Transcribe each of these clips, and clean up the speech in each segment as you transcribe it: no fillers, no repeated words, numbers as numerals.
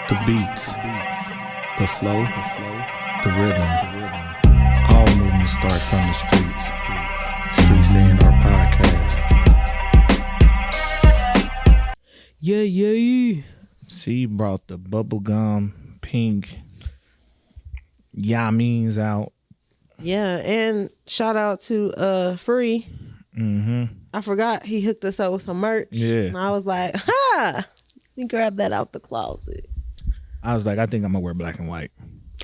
The beats, the flow, the rhythm. All movement starts from the streets. Streets A&R Podcast. Yeah. C brought the bubblegum pink Yamins out. Yeah, and shout out to Free. I forgot he hooked us up with some merch. Yeah. And I was like, ha! Let me grab that out the closet. I was like, I think I'm gonna wear black and white.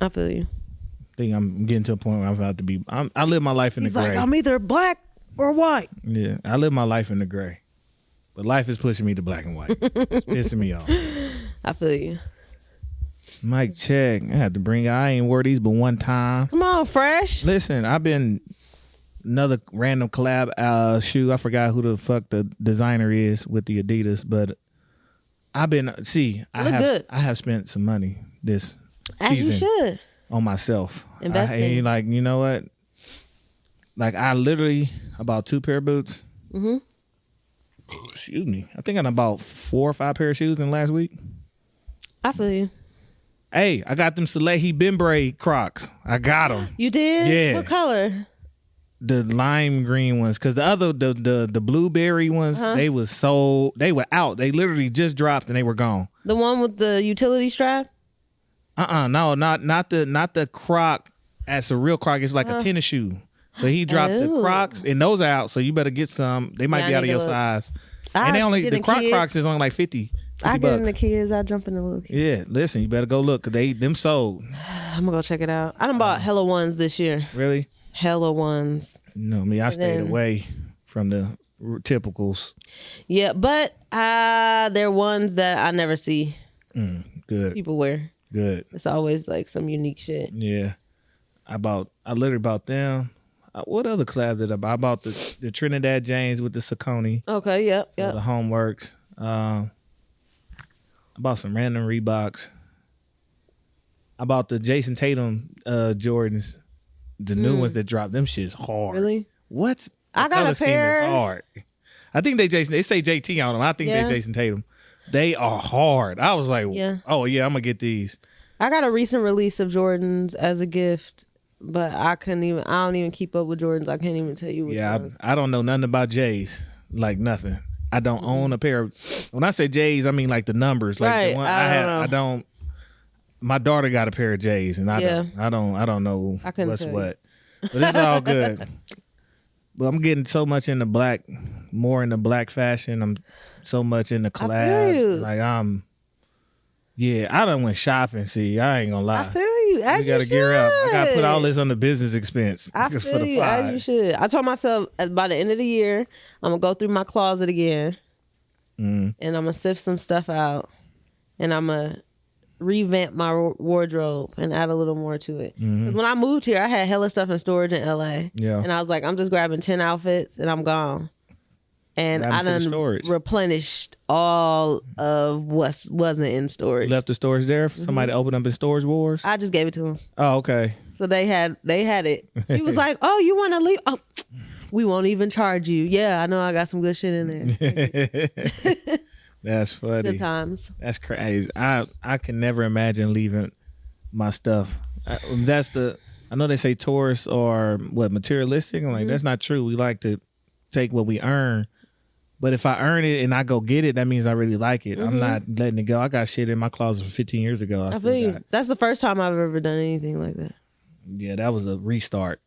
I feel you. I think I'm getting to a point where I'm about to be. I live my life in He's the gray. like, I'm either black or white. Yeah, I live my life in the gray, but life is pushing me to black and white. It's pissing me off. I feel you. Mic check. I had to bring. I ain't wore these but one time. Come on, Fresh. Listen, I've been another random collab shoe. I forgot who the fuck the designer is with the Adidas, but I've been Good. I have spent some money this As you season should. on myself. Investing. Like, you know what? Like, I literally about 2 pair of boots. Excuse me. I think I bought 4 or 5 pair of shoes in the last week. I feel you. Hey, I got them Salehi Bembre Crocs. I got them. You did? Yeah. What color? The lime green ones, because the other the blueberry ones, they were out. They literally just dropped and they were gone. The one with the utility strap? No, not the Croc as a real Croc. It's like a tennis shoe. So he dropped the Crocs and those are out. So you better get some. They might be out of your size. And they only the Crocs is only like 50 I get in bucks. the kids. I jump in the little kids. Yeah, listen, you better go look, because them sold. I'm gonna go check it out. I done bought hella ones this year. Really? Hella ones. You know me, I stayed away from the typicals. Yeah, but they're ones that I never see Good. people wear. Good. It's always like some unique shit. Yeah. I literally bought them. What other collab did I buy? I bought the Trinidad James with the Saucony. Okay, yep. The Homeworks. I bought some random Reeboks. I bought the Jason Tatum Jordans. The new ones that dropped. Them shit's hard. Really? What? I got a pair. Is hard. I think they say JT on them. I think they Jason Tatum. They are hard. I was like, oh yeah, I'm gonna get these. I got a recent release of Jordans as a gift, but I don't even keep up with Jordans. I can't even tell you which ones. I don't know nothing about J's. Like nothing. I don't own a pair of. When I say J's, I mean like the numbers. Like right. The one I don't. My daughter got a pair of J's, and I don't know what's what. But it's all good. But I'm getting so much into black, more into black fashion. I'm so much into collabs. Like I done went shopping. See, I ain't gonna lie. I feel you. You gotta gear up. I gotta put all this on the business expense. I feel you. As you should. I told myself by the end of the year, I'm gonna go through my closet again, and I'm gonna sift some stuff out, and I'm gonna revamp my wardrobe and add a little more to it. 'Cause when I moved here, I had hella stuff in storage in LA. Yeah. And I was like, I'm just grabbing 10 outfits and I'm gone. And I done replenished all of what wasn't in storage. Left the storage there for somebody to open up in Storage Wars? I just gave it to them. Oh, okay. So they had it. She was like, oh, you want to leave? Oh, we won't even charge you. Yeah, I know I got some good shit in there. That's funny. Good times. That's crazy. I can never imagine leaving my stuff. I know they say tourists are materialistic. I'm like, that's not true. We like to take what we earn. But if I earn it and I go get it, that means I really like it. I'm not letting it go. I got shit in my closet from 15 years ago. I feel you. That's the first time I've ever done anything like that. Yeah, that was a restart.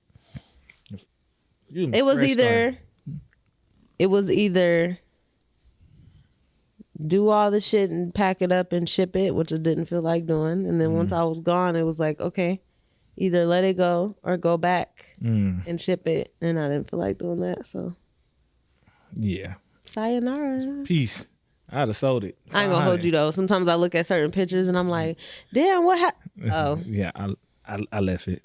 It was either do all the shit and pack it up and ship it, which I didn't feel like doing. And then once I was gone, it was like, okay, either let it go or go back and ship it. And I didn't feel like doing that. So, yeah. Sayonara. Peace. I'd have sold it. I ain't gonna hold you though. Sometimes I look at certain pictures and I'm like, damn, what happened? Oh. Yeah, I left it.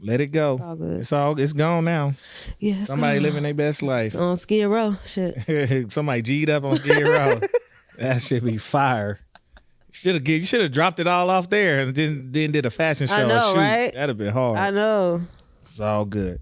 Let it go. It's gone now. Yeah, somebody living their best life. It's on Skid Row. Shit. Somebody G'd up on Skid Row. That should be fire. You should have dropped it all off there and then did a fashion show. I know, right? That'd have been hard. I know. It's all good.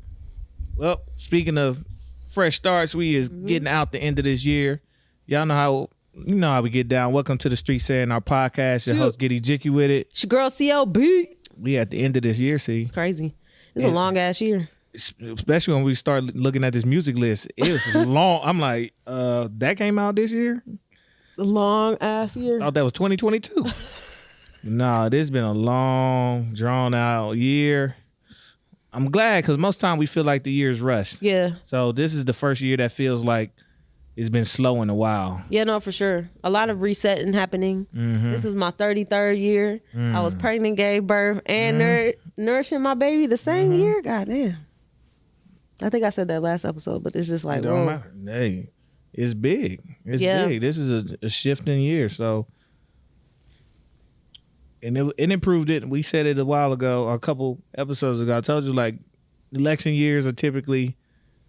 Well, speaking of fresh starts, we is getting out the end of this year. Y'all know how You know how we get down. Welcome to the Streets A&R Podcast. Your host, getEJIKEwithit. It's your girl, CLB. We at the end of this year, see. It's crazy. It's a long-ass year. Especially when we start looking at this music list. It was long. I'm like, that came out this year? A long-ass year. I thought that was 2022. No, this has been a long, drawn-out year. I'm glad because most time we feel like the year's rushed. Yeah. So this is the first year that feels like it's been slow in a while. Yeah, no, for sure. A lot of resetting happening. Mm-hmm. This was my 33rd year. I was pregnant, gave birth, and nourishing my baby the same year. God damn. I think I said that last episode, but it's just like, it don't matter. Hey, it's big. It's big. This is a shifting year. So, and it improved it. We said it a while ago, a couple episodes ago. I told you, like, election years are typically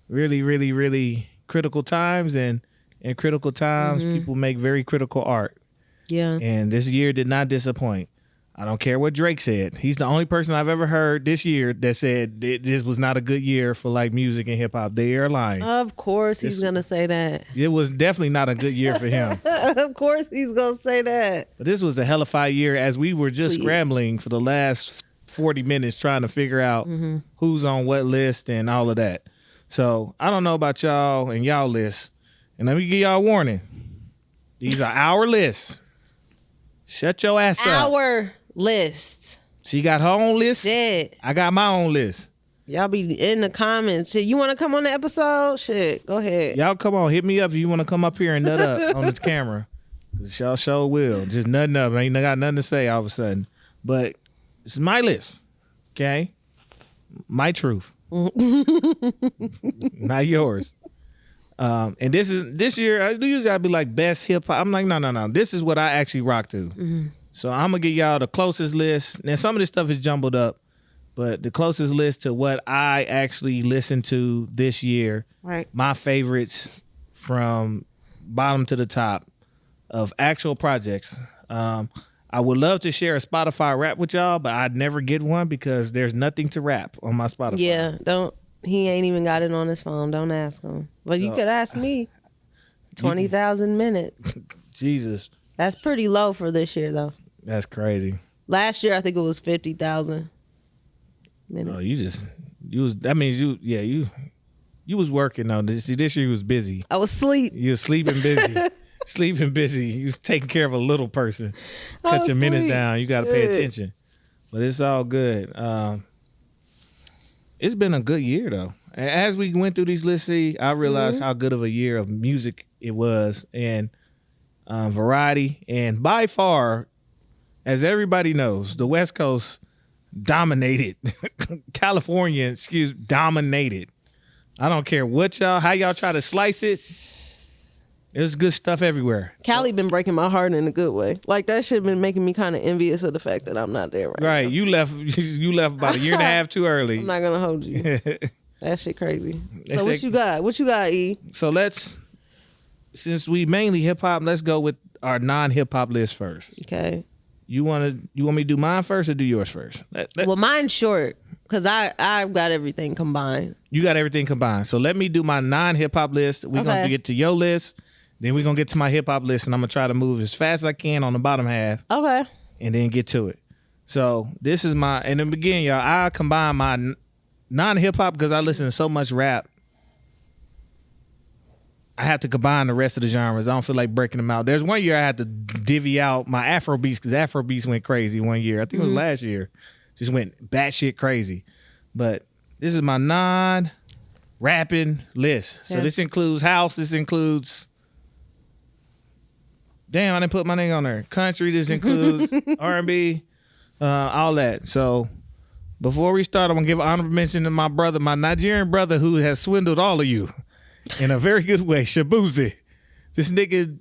really, really, really critical times, and in critical times, people make very critical art. Yeah. And this year did not disappoint. I don't care what Drake said. He's the only person I've ever heard this year that said this was not a good year for like music and hip hop. They are lying. Of course he's going to say that. It was definitely not a good year for him. Of course he's going to say that. But this was a hellified year as we were just scrambling for the last 40 minutes trying to figure out who's on what list and all of that. So I don't know about y'all and y'all lists. And let me give y'all a warning. These are our lists. Shut your ass up. Our list. She got her own list. Shit. I got my own list. Y'all be in the comments. Shit, you want to come on the episode? Shit, go ahead. Y'all come on. Hit me up if you want to come up here and nut up on this camera. Y'all sure will. Just nutting up. I ain't got nothing to say all of a sudden. But this is my list. Okay? My truth. Not yours. And this year, I'd be like best hip hop. I'm like, no. This is what I actually rock to. So I'm gonna give y'all the closest list. Now some of this stuff is jumbled up, but the closest list to what I actually listened to this year. Right. My favorites from bottom to the top of actual projects. I would love to share a Spotify rap with y'all, but I'd never get one because there's nothing to rap on my Spotify. Yeah, he ain't even got it on his phone. Don't ask him. But you could ask me. 20,000 minutes. Jesus. That's pretty low for this year, though. That's crazy. Last year, I think it was 50,000 minutes. Oh, that means you was working though. This year you was busy. I was asleep. You was sleeping busy. Sleeping busy. You was taking care of a little person. Cut your minutes down. You got to pay attention. But it's all good. It's been a good year though. As we went through these lists, I realized how good of a year of music it was, and variety. And by far, as everybody knows, the West Coast dominated. California, dominated. I don't care how y'all try to slice it. There's good stuff everywhere. Cali been breaking my heart in a good way. Like that shit been making me kind of envious of the fact that I'm not there right now. Right, you left about a year and a half too early. I'm not gonna hold you. That shit crazy. So what you got? What you got, E? So since we mainly hip hop, let's go with our non-hip hop list first. Okay. You want me to do mine first or do yours first? Well, mine's short because I've got everything combined. You got everything combined. So let me do my non-hip hop list. We're going to get to your list. Then we're going to get to my hip hop list, and I'm going to try to move as fast as I can on the bottom half. Okay. And then get to it. So this is in the beginning, y'all, I combine my non-hip hop because I listen to so much rap. I have to combine the rest of the genres. I don't feel like breaking them out. There's one year I had to divvy out my Afro beats because Afro beats went crazy one year. I think it was last year. Just went batshit crazy. But this is my non-rapping list. So this includes house. This includes... Damn, I didn't put my name on there. Country. This includes R&B, all that. So before we start, I'm going to give an honorable mention to my brother, my Nigerian brother who has swindled all of you. In a very good way, Shabuzi. This nigga,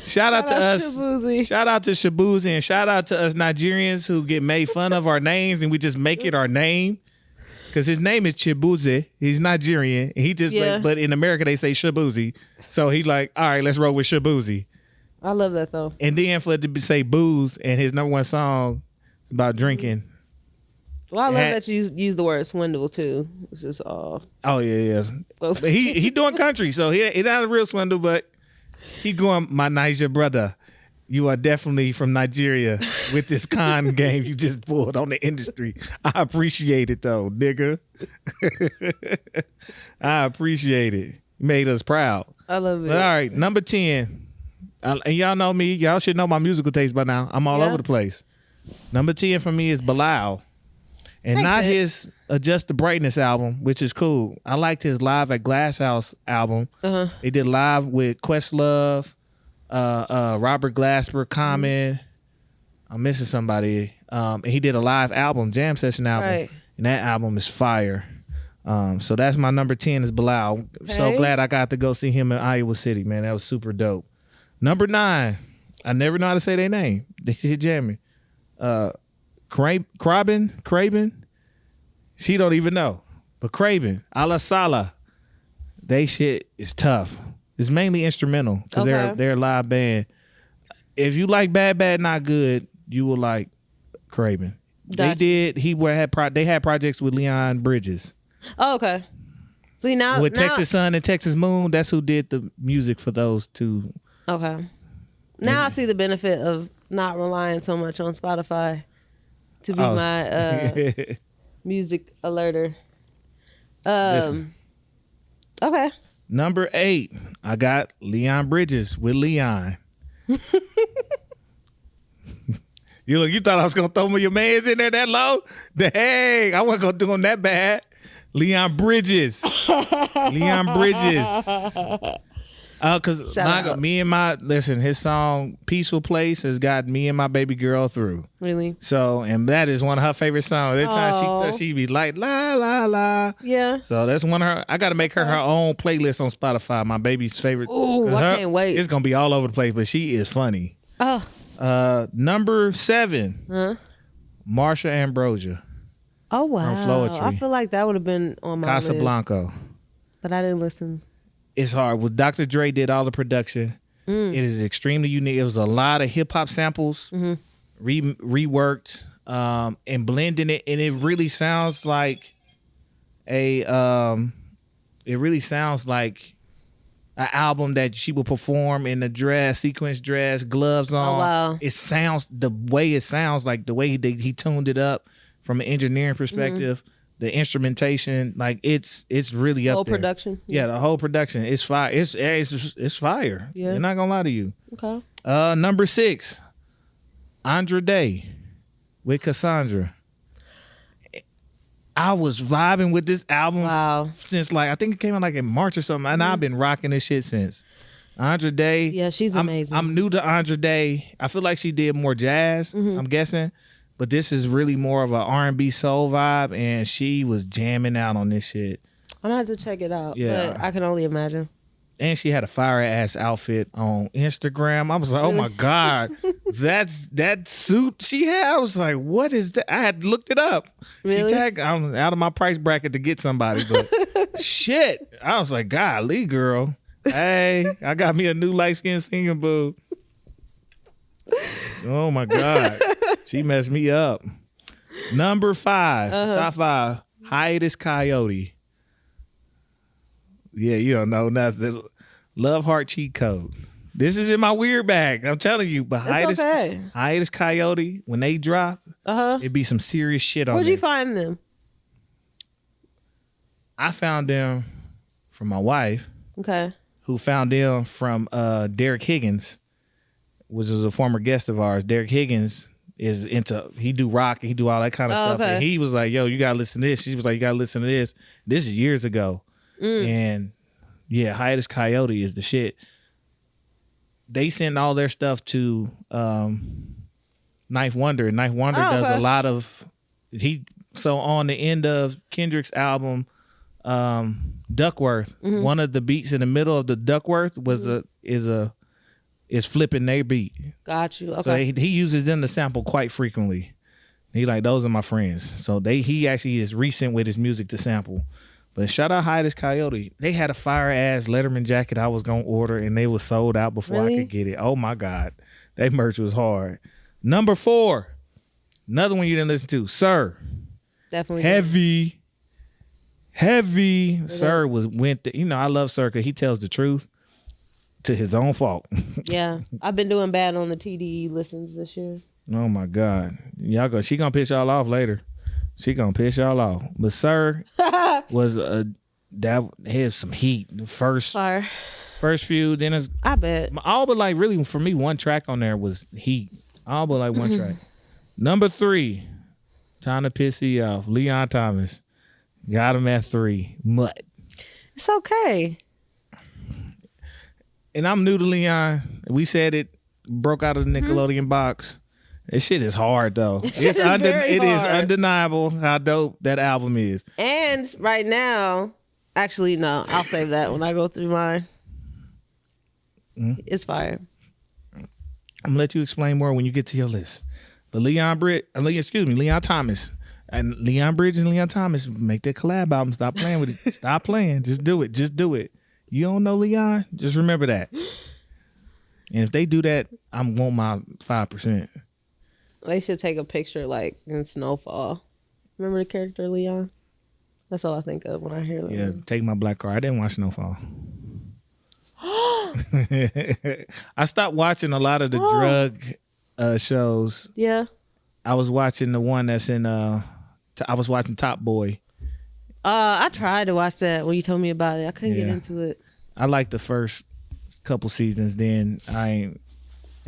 shout out to us. Shabuzi. Shout out to Shabuzi, and shout out to us Nigerians who get made fun of our names and we just make it our name. Because his name is Chibuze. He's Nigerian. And he just, but in America they say Shabuzi. So he like, all right, let's roll with Shabuzi. I love that though. And then for it to say booze, and his number one song is about drinking. Well, I love that you use the word swindle too. It's just all. Oh yeah. But he doing country, so he not a real swindle, but Keep going, my Niger brother. You are definitely from Nigeria with this con game you just pulled on the industry. I appreciate it though, nigga. I appreciate it. You made us proud. I love it. But all right, number 10. And y'all know me. Y'all should know my musical taste by now. I'm all over the place. Number 10 for me is Bilal. And not his Adjust the Brightness album, which is cool. I liked his Live at Glass House album. He did live with Questlove, Robert Glasper, Common. I'm missing somebody. And he did a live album, jam session album. Right. And that album is fire. So that's my number 10 is Bilal. Okay. So glad I got to go see him in Iowa City, man. That was super dope. Number 9, I never know how to say their name. They shit jamming. Craven. She don't even know. But Craven, Ala Sala, they shit is tough. It's mainly instrumental because they're a live band. If you like Bad Not Good, you will like Craven. Gotcha. They had projects with Leon Bridges. Oh, okay. See now with Texas Sun and Texas Moon, that's who did the music for those two. Okay. Now I see the benefit of not relying so much on Spotify to be my music alerter. Okay. Number 8, I got Leon Bridges with Leon. You thought I was gonna throw your mans in there that low? Dang, I wasn't gonna do him that bad. Leon Bridges. Cause his song Peaceful Place has got me and my baby girl through. Really? So, and that is one of her favorite songs. Every time she be like la la la. Yeah. So that's one of her. I got to make her own playlist on Spotify. My baby's favorite. Ooh, I can't wait. It's gonna be all over the place, but she is funny. Number 7, Marsha Ambrosia. Oh wow! I feel like that would have been on my Casablanca. list, but I didn't listen. It's hard. Well, Dr. Dre did all the production. It is extremely unique. It was a lot of hip hop samples, reworked, and blending it, and it really sounds like an album that she would perform in a sequence dress, gloves on. Oh wow! It sounds the way he tuned it up from an engineering perspective. The instrumentation, like it's really up there. Whole production. Yeah, the whole production. It's fire. It's fire. Yeah. I'm not gonna lie to you. Okay. Number 6, Andra Day with Cassandra. I was vibing with this album since I think it came out in March or something, and I've been rocking this shit since. Andra Day. Yeah, she's amazing. I'm new to Andra Day. I feel like she did more jazz, I'm guessing. But this is really more of an R&B soul vibe, and she was jamming out on this shit. I'm gonna have to check it out. Yeah, but I can only imagine. And she had a fire ass outfit on Instagram. I was like, oh my God, that suit she had. I was like, what is that? I had looked it up. Really? I'm out of my price bracket to get somebody, but shit. I was like, golly, girl. Hey, I got me a new light skinned singing boo. Oh my God. She messed me up. Number 5, top 5, Hiatus Coyote. Yeah, you don't know nothing. Love Heart Cheat Code. This is in my weird bag. I'm telling you, but Hiatus Coyote, when they drop, it'd be some serious shit on there. Where'd you find them? I found them from my wife. Okay. Who found them from Derek Higgins, which is a former guest of ours. Derek Higgins he do rock, he do all that kind of stuff. Okay. And he was like, yo, you gotta listen to this. She was like, you gotta listen to this. This is years ago. And yeah, Hiatus Coyote is the shit. They send all their stuff to Knife Wonder. Knife Wonder does a lot of so on the end of Kendrick's album, Duckworth, one of the beats in the middle of the Duckworth is flipping their beat. Got you. Okay. So he uses them to sample quite frequently. He like, those are my friends. So he actually is recent with his music to sample. But shout out Hiatus Coyote. They had a fire ass Letterman jacket I was gonna order, and they was sold out before I could get it. Oh my God, that merch was hard. Number 4, another one you didn't listen to, Sir. Definitely heavy. Sir went. I love Sir because he tells the truth. to his own fault. Yeah, I've been doing bad on the TDE listens this year. Oh my God, she gonna piss y'all off later. She gonna piss y'all off. But Sir was that had some heat. First few, then it's I bet all but like really for me one track on there was heat. All but like one track. Number 3, time to piss you off. Leon Thomas got him at 3. Mutt. It's okay. And I'm new to Leon. We said it broke out of the Nickelodeon box. This shit is hard though. It is undeniable how dope that album is. And right now, actually, no, I'll save that when I go through mine. It's fire. I'm gonna let you explain more when you get to your list. But Leon Thomas. And Leon Bridges and Leon Thomas make that collab album. Stop playing with it. Stop playing. Just do it. Just do it. You don't know Leon? Just remember that. And if they do that, I want my 5%. They should take a picture like in Snowfall. Remember the character Leon? That's all I think of when I hear that. Yeah, Take My Black Car. I didn't watch Snowfall. I stopped watching a lot of the drug shows. Yeah. I was watching the one that's in I was watching Top Boy. I tried to watch that when you told me about it. I couldn't get into it. I liked the first couple seasons, then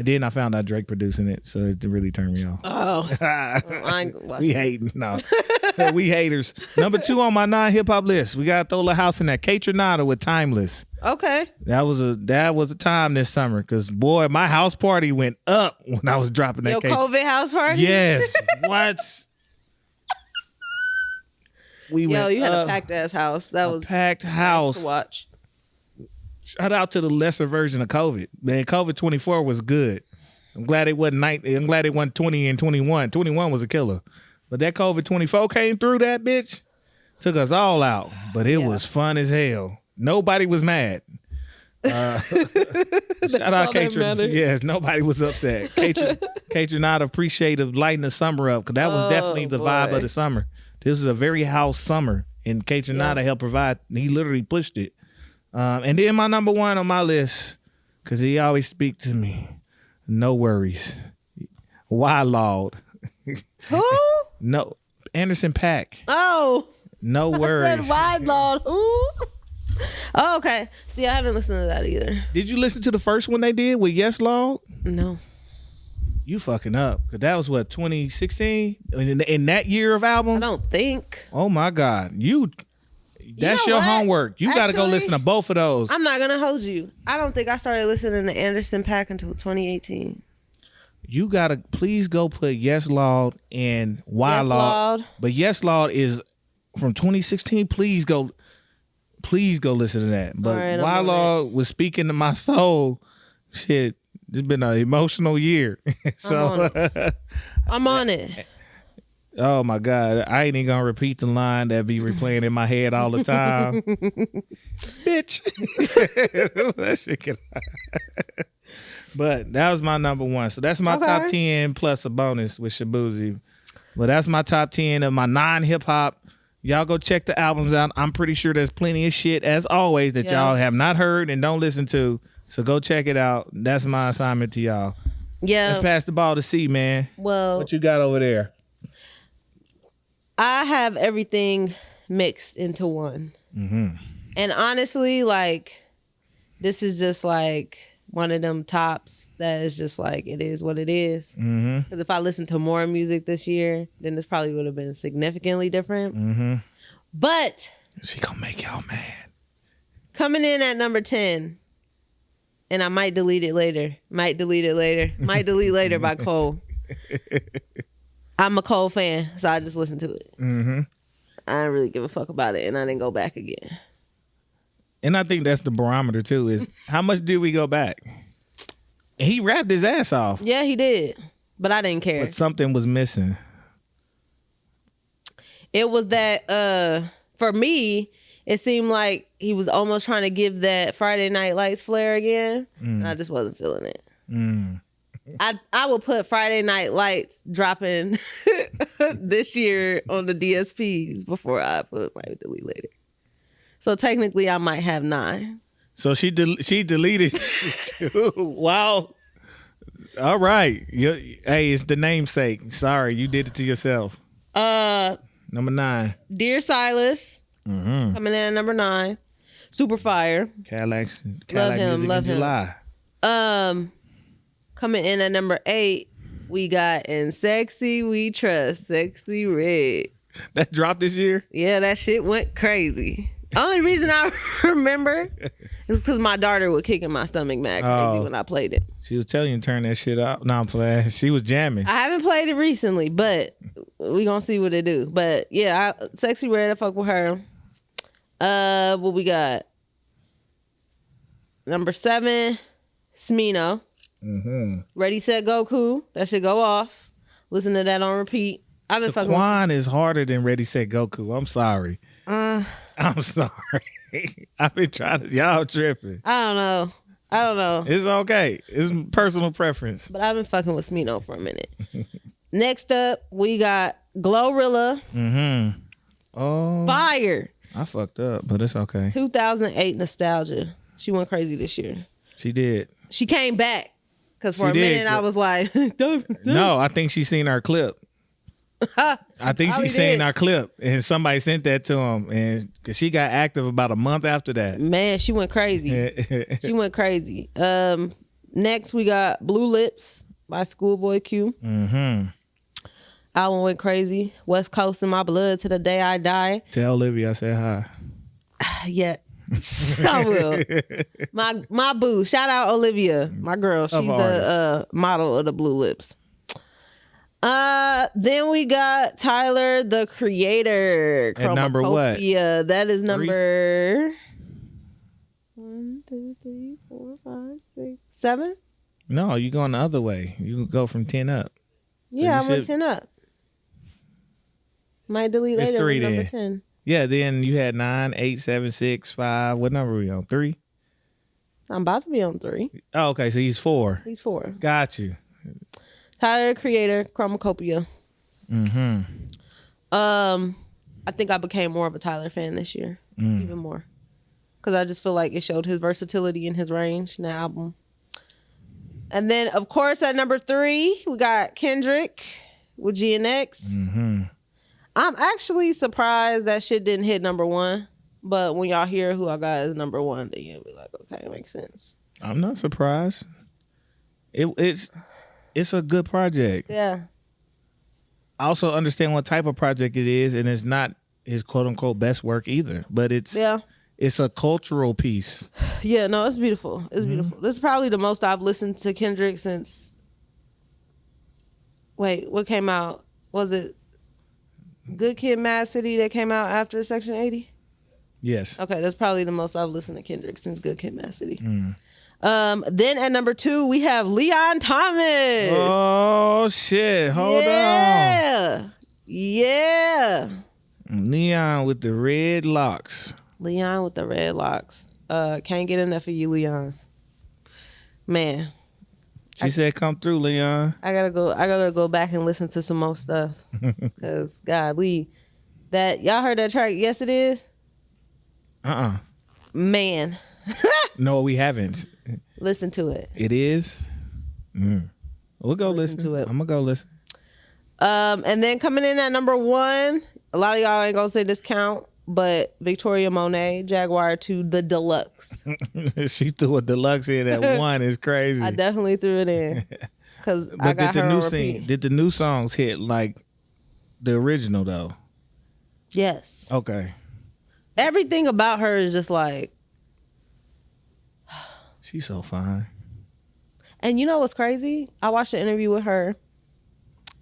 then I found out Drake producing it, so it really turned me off. Oh. I ain't watching. We hating. No. We haters. Number 2 on my non-hip-hop list. We got to throw a house in that. Kaytranada with Timeless. Okay. That was a time this summer, because boy, my house party went up when I was dropping that. Your COVID house party? Yes. What? You had a packed ass house. That was packed house. Nice to watch. Shout out to the lesser version of COVID. Man, COVID 24 was good. I'm glad it wasn't 20 and 21. 21 was a killer. But that COVID 24 came through that bitch. Took us all out. But it was fun as hell. Nobody was mad. Shout out Kaytranada. Yes, nobody was upset. Kaytranada appreciated lighting the summer up, because that was definitely the vibe of the summer. This is a very house summer, and Kaytranada helped provide. He literally pushed it. And then my number 1 on my list, because he always speak to me. No Worries. Why Lord? Who? No, Anderson .Paak. Oh. No Worries. I said Why Lord? Who? Oh, okay. See, I haven't listened to that either. Did you listen to the first one they did with Yes Lord? No. You fucking up. Because that was what, 2016? In that year of albums? I don't think. Oh my God. That's your homework. You got to go listen to both of those. I'm not going to hold you. I don't think I started listening to Anderson .Paak until 2018. You got to please go put Yes Lord and Why Lord. But Yes Lord is from 2016. Please go listen to that. But Why Lord was speaking to my soul. Shit, it's been an emotional year. So I'm on it. Oh my God. I ain't even gonna repeat the line that be replaying in my head all the time. Bitch. That shit can... But that was my number 1. So that's my top 10 plus a bonus with Shabuzi. But that's my top 10 of my non-hip hop. Y'all go check the albums out. I'm pretty sure there's plenty of shit, as always, that y'all have not heard and don't listen to. So go check it out. That's my assignment to y'all. Yeah. Let's pass the ball to C, man. Well, what you got over there? I have everything mixed into one. Mm-hmm. And honestly, like, this is just like one of them tops that is just like, it is what it is. Mm-hmm. Because if I listened to more music this year, then this probably would have been significantly different. Mm-hmm. But she gonna make y'all mad. Coming in at number 10, and I might delete it later. Might delete later by Cole. I'm a Cole fan, so I just listened to it. Mm-hmm. I didn't really give a fuck about it, and I didn't go back again. And I think that's the barometer too, is how much did we go back? And he rapped his ass off. Yeah, he did. But I didn't care. But something was missing. It was that, for me, it seemed like he was almost trying to give that Friday Night Lights flair again. And I just wasn't feeling it. I will put Friday Night Lights dropping this year on the DSPs before I put my delete later. So technically I might have 9. So she deleted you. Wow. All right. Hey, it's the namesake. Sorry, you did it to yourself. Number 9. Dear Silas. Mm-hmm. Coming in at number 9. Super fire. Cadillac Love him. Music Love in him. July. Coming in at number 8, we got In Sexy We Trust, Sexy Red. That dropped this year? Yeah, that shit went crazy. Only reason I remember is because my daughter would kick in my stomach mad crazy when I played it. She was telling you to turn that shit up. No, I'm playing. She was jamming. I haven't played it recently, but we gonna see what it do. But yeah, Sexy Red, I fuck with her. What we got? Number 7, Smino. Mm-hmm. Ready, Set, Goku. That should go off. Listen to that on repeat. I've been fucking. Taquan is harder than Ready, Set, Goku. I'm sorry. I'm sorry. I've been trying to. Y'all tripping. I don't know. It's okay. It's personal preference. But I've been fucking with Smino for a minute. Next up, we got Glorilla. Mm-hmm. Oh. Fire. I fucked up, but it's okay. 2008 nostalgia. She went crazy this year. She did. She came back. Because for a minute, I was like, no, I think she seen our clip. I think she seen our clip, and somebody sent that to him, and cause she got active about a month after that. Man, she went crazy. She went crazy. Next, we got Blue Lips by Schoolboy Q. Mm-hmm. Album went crazy. West Coast in my blood to the day I die. Tell Olivia I said hi. Yeah. I will. My boo. Shout out Olivia, my girl. She's the model of the Blue Lips. Then we got Tyler, the Creator. At number what? Yeah, that is number 1, 2, 3, 4, 5, 6, 7. No, you going the other way. You can go from 10 up. So yeah, I went 10 up. Might delete later with number 10. Yeah, then you had 9, 8, 7, 6, 5. What number are we on? 3? I'm about to be on 3. Oh, okay. So he's 4. He's 4. Got you. Tyler, Creator, Chromacopia. Mm-hmm. I think I became more of a Tyler fan this year. Even more. Because I just feel like it showed his versatility and his range in the album. And then, of course, at number 3, we got Kendrick with GNX. Mm-hmm. I'm actually surprised that shit didn't hit number 1. But when y'all hear who I got as number 1, then you'll be like, okay, it makes sense. I'm not surprised. It's a good project. Yeah. I also understand what type of project it is, and it's not his quote unquote best work either. But it's a cultural piece. Yeah, no, it's beautiful. It's beautiful. This is probably the most I've listened to Kendrick since. Wait, what came out? Was it Good Kid, Mad City that came out after Section 80? Yes. Okay, that's probably the most I've listened to Kendrick since Good Kid, Mad City. Then at number 2, we have Leon Thomas. Oh, shit. Hold on. Yeah. Leon with the red locks. Leon with the red locks. Can't get enough of you, Leon. Man. She said, "Come through, Leon." I gotta go back and listen to some more stuff. Cause golly, that y'all heard that track? Yes, it is. Man. No, we haven't. Listen to it. It is. We'll go listen to it. I'm gonna go listen. And then coming in at number 1, a lot of y'all ain't gonna say this count, but Victoria Monet, Jaguar 2, the Deluxe. She threw a deluxe in at 1. It's crazy. I definitely threw it in. Cause I got her on repeat. Did the new songs hit like the original though? Yes. Okay. Everything about her is just like. She's so fine. And you know what's crazy? I watched an interview with her,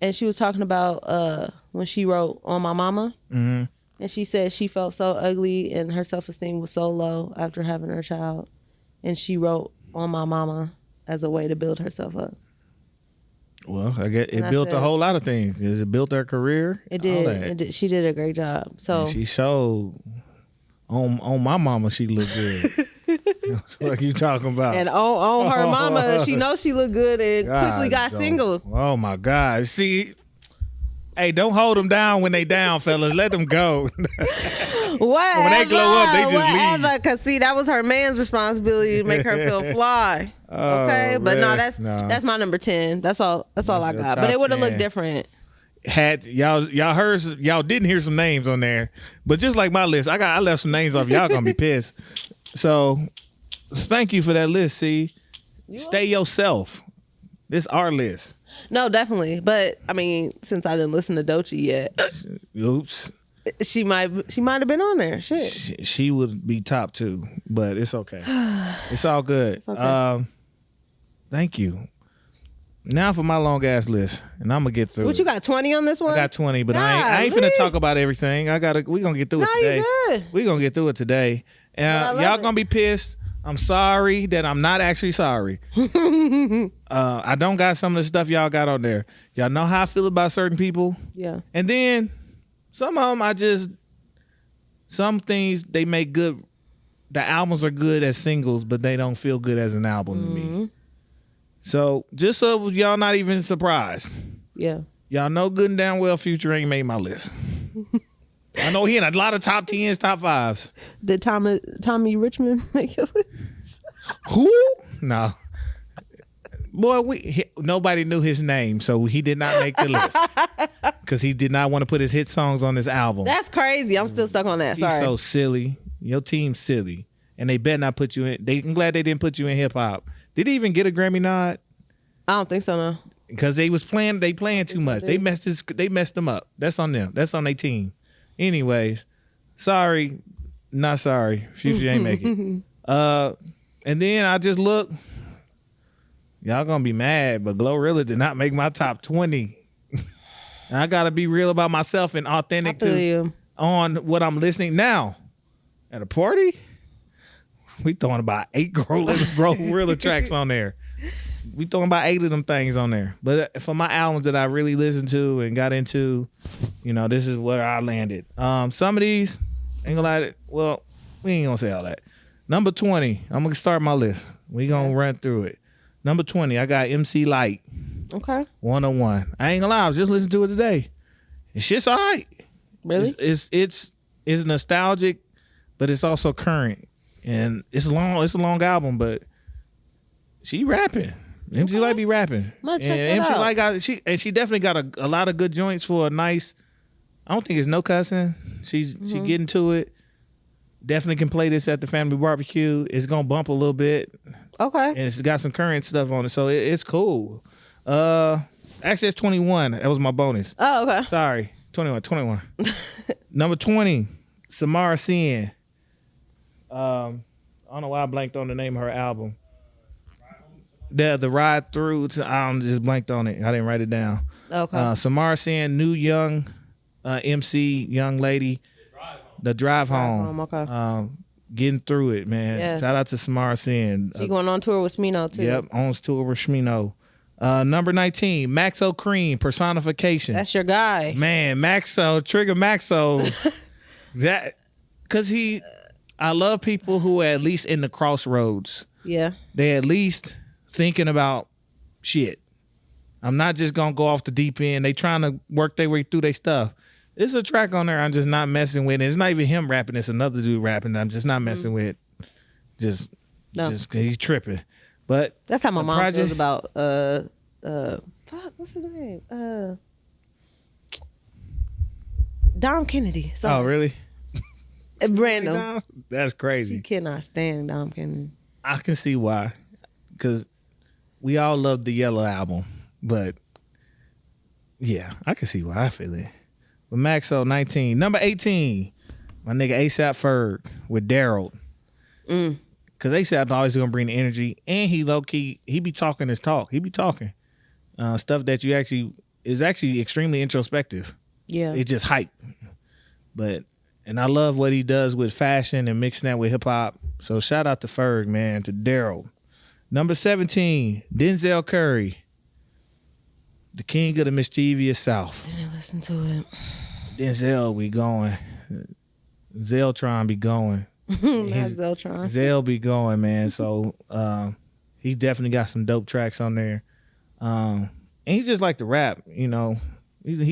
and she was talking about when she wrote On My Mama. Mm-hmm. And she said she felt so ugly and her self-esteem was so low after having her child. And she wrote On My Mama as a way to build herself up. Well, I guess it built a whole lot of things. It built her career. It did. She did a great job. So and she showed on My Mama she looked good. What you talking about? And on her mama, she knows she looked good and quickly got single. Oh my God. See, hey, don't hold them down when they down, fellas. Let them go. Whatever. When they glow up, they just leave. Because see, that was her man's responsibility to make her feel fly. Okay, but no, that's my number 10. That's all I got. But it would have looked different. Y'all didn't hear some names on there, but just like my list, I left some names off. Y'all gonna be pissed. So thank you for that list. See, stay yourself. This our list. No, definitely. But I mean, since I didn't listen to Doechii yet, oops, she might have been on there. Shit, she would be top 2, but it's okay. It's all good. It's okay. Thank you. Now for my long ass list, and I'm gonna get through. What you got? 20 on this one? I got 20, but I ain't finna talk about everything. We gonna get through it today. You good. We gonna get through it today, and y'all gonna be pissed. I'm sorry that I'm not actually sorry. I don't got some of the stuff y'all got on there. Y'all know how I feel about certain people. Yeah. And then some of them some things they make good. The albums are good as singles, but they don't feel good as an album to me. So just so y'all not even surprised. Yeah. Y'all know good and damn well Future ain't made my list. I know he in a lot of top 10s, top 5s. Did Tommy Richmond make your list? Who? No. Boy, nobody knew his name, so he did not make the list. Because he did not want to put his hit songs on this album. That's crazy. I'm still stuck on that. Sorry. He's so silly. Your team's silly. And they better not put you in. I'm glad they didn't put you in hip hop. Did he even get a Grammy nod? I don't think so, no. Because they playing too much. They messed them up. That's on them. That's on their team. Anyways, sorry, not sorry. Future ain't make it. And then I just look. Y'all gonna be mad, but Glorilla did not make my top 20. And I gotta be real about myself and authentic on what I'm listening now. At a party, we throwing about 8 Glorilla tracks on there. We throwing about 8 of them things on there. But for my albums that I really listened to and got into, this is where I landed. Some of these, ain't gonna lie, well, we ain't gonna say all that. Number 20, I'm gonna start my list. We gonna run through it. Number 20, I got MC Lyte. Okay. 101. I ain't gonna lie, I was just listening to it today. And shit's all right. Really? It's nostalgic, but it's also current. And it's a long album, but she rapping. MC Lyte be rapping. Check that out. Lyte she definitely got a lot of good joints for a nice. I don't think it's no cussing. She getting to it. Definitely can play this at the family barbecue. It's gonna bump a little bit. Okay. And it's got some current stuff on it, so it's cool. Actually, it's 21. That was my bonus. Oh, okay. Sorry, 21. Number 20, Samara Sin. I don't know why I blanked on the name of her album. The Ride Through. I just blanked on it. I didn't write it down. Okay. Samara Sin, new young MC, young lady. The Drive Home. Okay. Getting through it, man. Yes. Shout out to Samara Sin. She going on tour with Smino too. Yep, on tour with Smino. Number 19, Maxo Cream, Personification. That's your guy. Man, Trigger Maxo. Because I love people who are at least in the crossroads. Yeah. They at least thinking about shit. I'm not just going to go off the deep end. They trying to work their way through their stuff. There's a track on there I'm just not messing with. It's not even him rapping. It's another dude rapping. I'm just not messing with. Just he's tripping. But that's how my mom feels about what's his name? Dom Kennedy. Sorry. Oh, really? Random. That's crazy. She cannot stand Dom Kennedy. I can see why. Because we all love the Yellow album. But yeah, I can see why I feel it. But Maxo 19. Number 18, my nigga ASAP Ferg with Daryl. Because ASAP always going to bring the energy. And he low-key, he be talking his talk. He be talking stuff that is actually extremely introspective. Yeah. It's just hype. And I love what he does with fashion and mixing that with hip-hop. So shout out to Ferg, man, to Daryl. Number 17, Denzel Curry. The king of the mischievous South. Didn't listen to it. Denzel be going. Zeltron be going. Not Zeltron. Zell be going, man. So he definitely got some dope tracks on there. And he just like to rap, He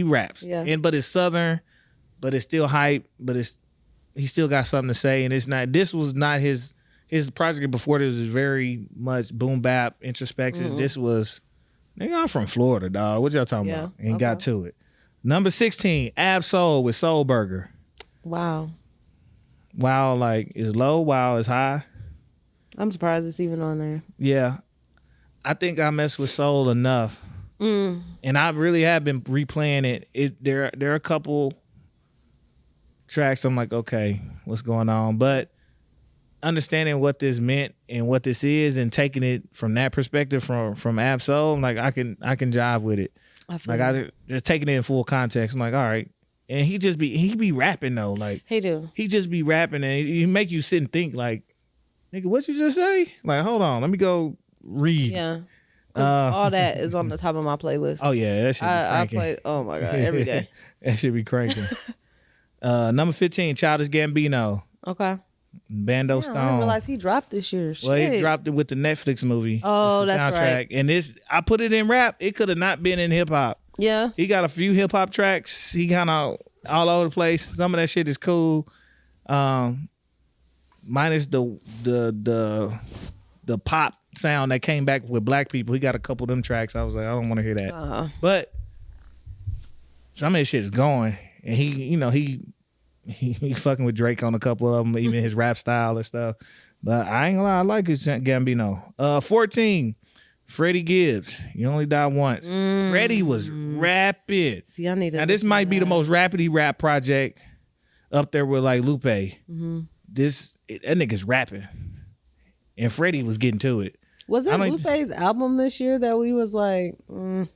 raps. Yeah. But it's Southern, but it's still hype, but it's he still got something to say, and this was not his project before. This was very much boom bap introspective. This was, nigga, I'm from Florida, dog. What y'all talking about? And got to it. Number 16, Ab Soul with Soul Burger. Wow. Wow, like is low, wow is high. I'm surprised it's even on there. Yeah. I think I messed with Soul enough. And I really have been replaying it. There are a couple tracks I'm like, okay, what's going on? But understanding what this meant and what this is and taking it from that perspective from Ab Soul, I'm like, I can jive with it. I just taking it in full context. I'm like, all right. And he be rapping though. Like he just be rapping and he make you sit and think like, nigga, what you just say? Like, hold on, let me go read. Yeah. All that is on the top of my playlist. Oh yeah, that should be cranking. I play, oh my God, every day. That should be cranking. Number 15, Childish Gambino. Okay. Bando Stone. I didn't realize he dropped this year. Well, he dropped it with the Netflix movie. Oh, that's right. And I put it in rap. It could have not been in hip hop. Yeah. He got a few hip hop tracks. He kind of all over the place. Some of that shit is cool. Minus the pop sound that came back with black people. He got a couple of them tracks. I was like, I don't want to hear that. But some of that shit is going. And he fucking with Drake on a couple of them, even his rap style and stuff. But I ain't gonna lie, I like his Gambino. 14, Freddie Gibbs. You Only Die Once. Freddie was rapping. See, I need to. Now this might be the most rapidy rap project up there with like Lupe. That nigga's rapping. And Freddie was getting to it. Was it Lupe's album this year that we was like, or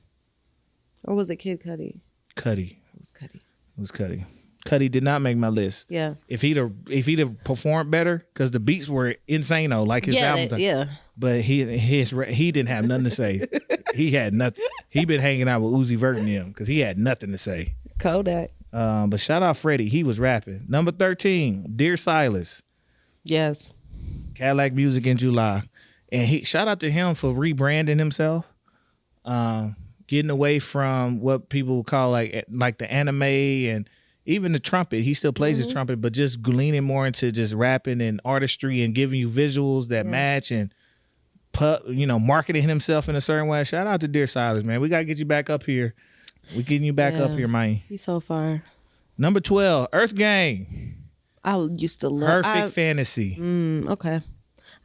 was it Kid Cudi? Cudi. It was Cudi. Cudi did not make my list. Yeah. If he'd have performed better, because the beats were insane though, like his album. But he didn't have nothing to say. He had nothing. He been hanging out with Uzi Vert and him because he had nothing to say. Kodak. But shout out Freddie. He was rapping. Number 13, Dear Silas. Yes. Cadillac Music in July. And shout out to him for rebranding himself. Getting away from what people call like the anime and even the trumpet. He still plays the trumpet, but just leaning more into just rapping and artistry and giving you visuals that match and marketing himself in a certain way. Shout out to Dear Silas, man. We got to get you back up here. We getting you back up here, man. He's so far. Number 12, Earth Gang. I used to love Perfect Fantasy. Okay.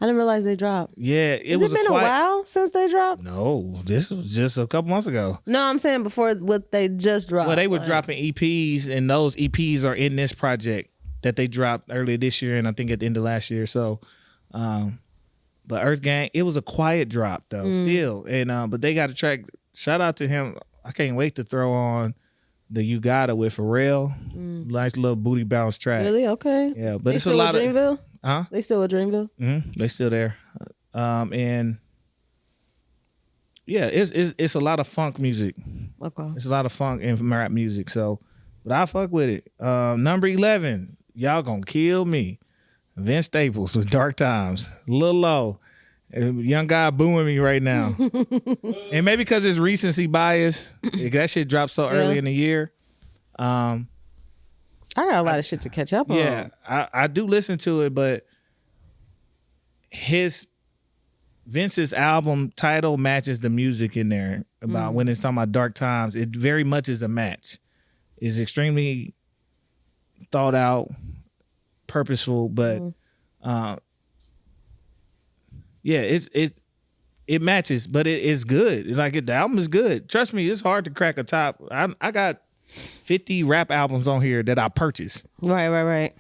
I didn't realize they dropped. Yeah, Has it been a while since they dropped? No, this was just a couple months ago. No, I'm saying before what they just dropped. Well, they were dropping EPs, and those EPs are in this project that they dropped earlier this year, and I think at the end of last year. So, but Earth Gang, it was a quiet drop though, still, and but they got a track. Shout out to him. I can't wait to throw on the You Gotta with Pharrell. Nice little booty bounce track. Really? Okay. Yeah, but it's a lot of Dreamville? Huh? They still with Dreamville? They still there. And yeah, it's a lot of funk music. Okay. It's a lot of funk and rap music. So, but I fuck with it. Number 11, y'all gonna kill me. Vince Staples with Dark Times. A little low. Young guy booing me right now. And maybe because it's recency bias. That shit dropped so early in the year. I got a lot of shit to catch up on. Yeah, I do listen to it, but Vince's album title matches the music in there about when it's talking about dark times. It very much is a match. It's extremely thought out, purposeful, but yeah, it matches, but it's good. The album is good. Trust me, it's hard to crack a top. I got 50 rap albums on here that I purchased. Right.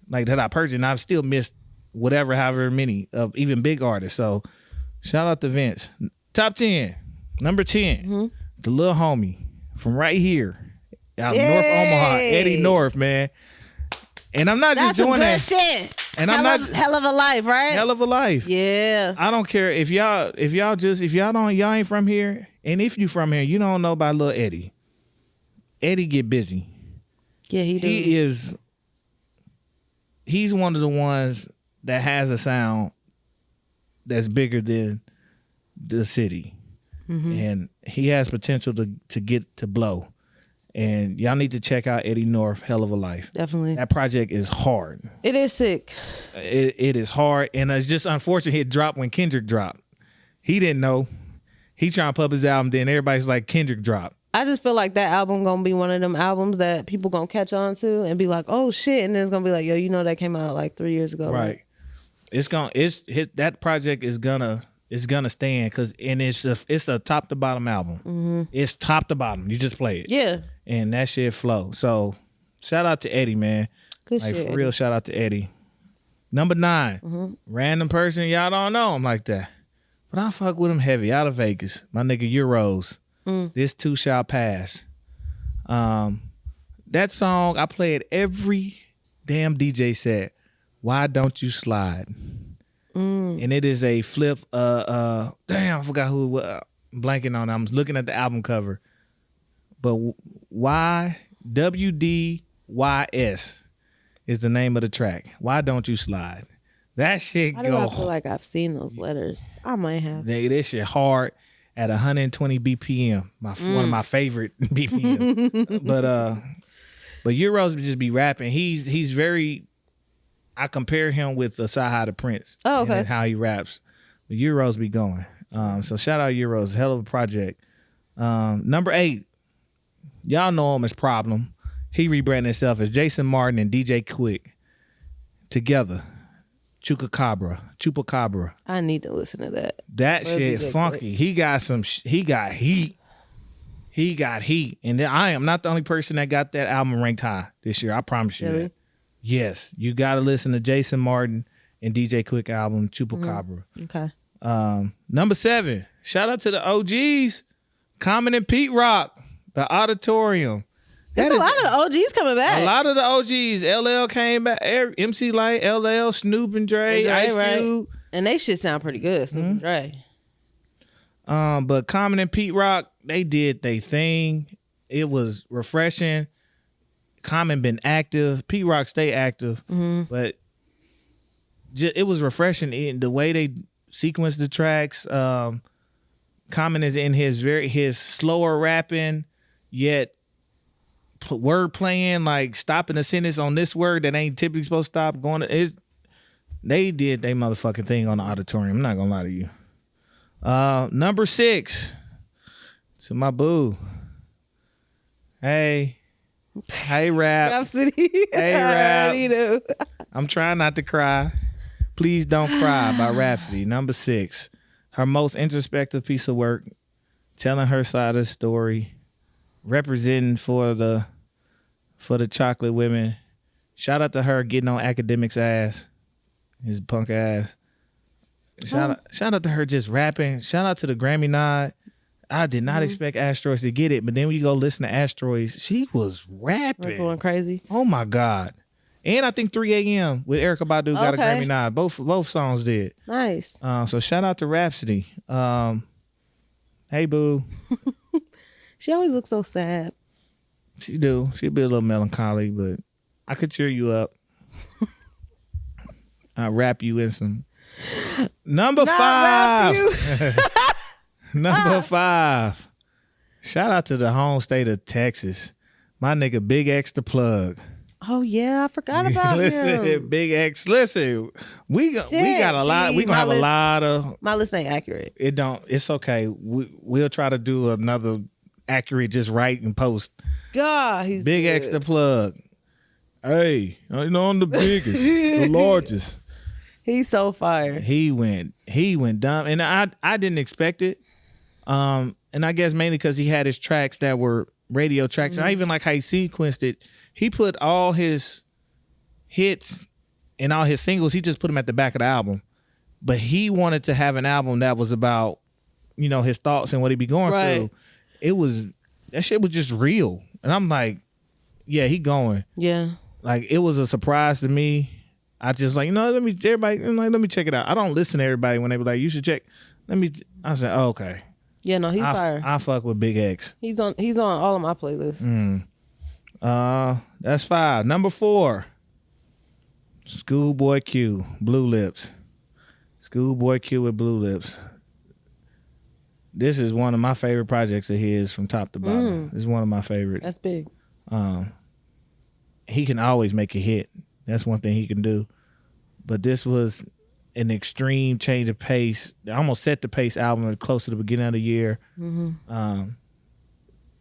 Like that I purchased, and I've still missed however many of even big artists. So shout out to Vince. Top 10, number 10, the little homie from right here out North Omaha, Eddie North, man. And I'm not just doing that. Shit. And I'm not hell of a life, right? Hell of a life. Yeah. I don't care if y'all ain't from here, and if you from here, you don't know about little Eddie. Eddie get busy. Yeah, he do. He's one of the ones that has a sound that's bigger than the city. And he has potential to get to blow. And y'all need to check out Eddie North, Hell of a Life. Definitely. That project is hard. It is sick. It is hard. And it's just unfortunate it dropped when Kendrick dropped. He didn't know. He trying to pub his album, then everybody's like, Kendrick dropped. I just feel like that album gonna be one of them albums that people gonna catch on to and be like, oh shit. And then it's gonna be like, yo, you know that came out like 3 years ago. Right. That project is gonna stand because it's a top to bottom album. Mm-hmm. It's top to bottom. You just play it. Yeah. And that shit flow. So shout out to Eddie, man. Good like shit. For real, shout out to Eddie. Number 9, random person y'all don't know him like that, but I fuck with him heavy. Out of Vegas, my nigga Euros. This too shall pass. That song I play it every damn DJ set. Why don't you slide? And it is a flip. Damn, I forgot who it was. I'm blanking on it. I'm looking at the album cover. But WDYS is the name of the track. Why don't you slide? That shit I feel like I've seen those letters. I might have. This shit hard at 120 BPM. One of my favorite BPM. but Euros just be rapping. He's very. I compare him with Saha the Prince. Oh, okay. And how he raps. But Euros be going. So shout out Euros. Hell of a project. Number 8. Y'all know him as Problem. He rebranded himself as Jason Martin and DJ Quick. Together. Chupacabra. I need to listen to that. That shit DJ funky. Quick. He got heat. He got heat. And I am not the only person that got that album ranked high this year. I promise you that. Yes, you got to listen to Jason Martin and DJ Quick album, Chupacabra. Okay. Number 7, shout out to the OGs, Common and Pete Rock, The Auditorium. There's a lot of the OGs coming back. A lot of the OGs. LL came back. MC Light, LL, Snoop and Dre, Ice Cube. And they shit sound pretty good, Snoop and Dre. But Common and Pete Rock, they did their thing. It was refreshing. Common been active. Pete Rock stay active. But it was refreshing in the way they sequenced the tracks. Common is in his slower rapping, yet word playing, like stopping a sentence on this word that ain't typically supposed to stop. They did their motherfucking thing on the Auditorium. I'm not gonna lie to you. Number 6, to my boo. Hey Rap. Rhapsody. Hey Rap. I'm trying not to cry. Please Don't Cry by Rhapsody. Number 6. Her most introspective piece of work, telling her side of the story, representing for the chocolate women. Shout out to her getting on Academic's ass, his punk ass. Shout out to her just rapping. Shout out to the Grammy nod. I did not expect Asteroids to get it, but then when you go listen to Asteroids, she was rapping. We're going crazy. Oh my God. And I think 3 a.m. with Erykah Badu got a Grammy nod. Both songs did. Nice. So shout out to Rhapsody. Hey boo. She always looks so sad. She do. She'll be a little melancholy, but I could cheer you up. I'll wrap you in some. Number 5. Number 5. Shout out to the home state of Texas. My nigga Big X the Plug. Oh yeah, I forgot about him. Big X. Listen, we got a lot. We gonna have a lot of. My list ain't accurate. It's okay. We'll try to do another accurate, just right and post. God, he's Big good. X the Plug. Hey, I know I'm the biggest, the largest. He's so fire. He went dumb, and I didn't expect it. And I guess mainly because he had his tracks that were radio tracks. And I even like how he sequenced it. He put all his hits and all his singles, he just put them at the back of the album. But he wanted to have an album that was about, his thoughts and what he be going through. That shit was just real. And I'm like, yeah, he going. Yeah. Like, it was a surprise to me. I just like, let me check it out. I don't listen to everybody when they be like, you should check. I said, oh, okay. Yeah, no, he's fire. I fuck with Big X. He's on all of my playlists. That's 5. Number 4. Schoolboy Q, Blue Lips. Schoolboy Q with Blue Lips. this is one of my favorite projects of his from top to bottom. It's one of my favorites. That's big. He can always make a hit. That's one thing he can do. But this was an extreme change of pace. They almost set the pace album close to the beginning of the year.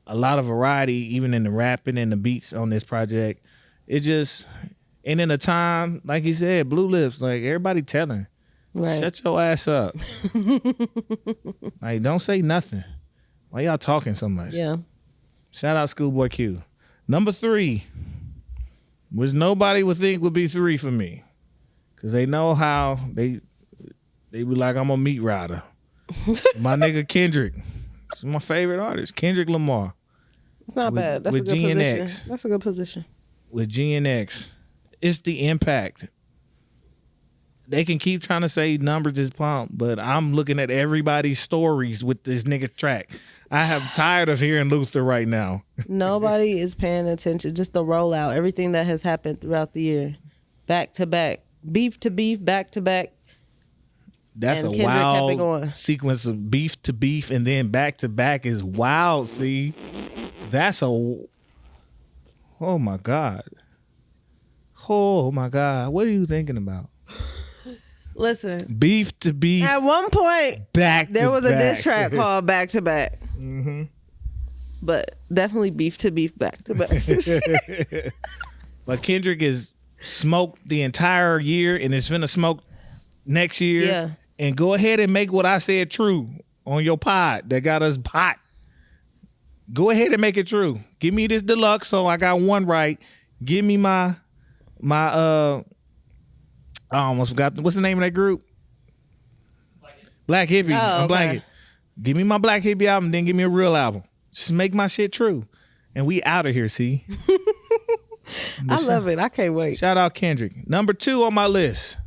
A lot of variety, even in the rapping and the beats on this project. It just, and in a time, like he said, Blue Lips, like everybody telling, shut your ass up. Like, don't say nothing. Why y'all talking so much? Yeah. Shout out Schoolboy Q. Number 3, which nobody would think would be 3 for me. Cause they know how they be like, I'm a meat rider. My nigga Kendrick. He's my favorite artist. Kendrick Lamar. It's not bad. That's a good position. That's a good position. With GNX. It's the impact. They can keep trying to say numbers is pumped, but I'm looking at everybody's stories with this nigga track. I have tired of hearing Luther right now. Nobody is paying attention. Just the rollout. Everything that has happened throughout the year. Back to back. Beef to beef, back to back. That's and a Kendrick wild sequence of beef to beef and then back to back is wild, see? That's oh my God. Oh my God. What are you thinking about? Listen. Beef to beef. At one point, there was a diss track called Back to Back. But definitely beef to beef, back to back. But Kendrick is smoked the entire year and it's finna smoke next year. Yeah. And go ahead and make what I said true on your pod that got us hot. Go ahead and make it true. Give me this deluxe so I got one right. Give me my I almost forgot what's the name of that group? Black Hippie. Oh, Blanket. Give me my Black Hippie album, then give me a real album. Just make my shit true. And we out of here, see? I love it. I can't wait. Shout out Kendrick. Number 2 on my list.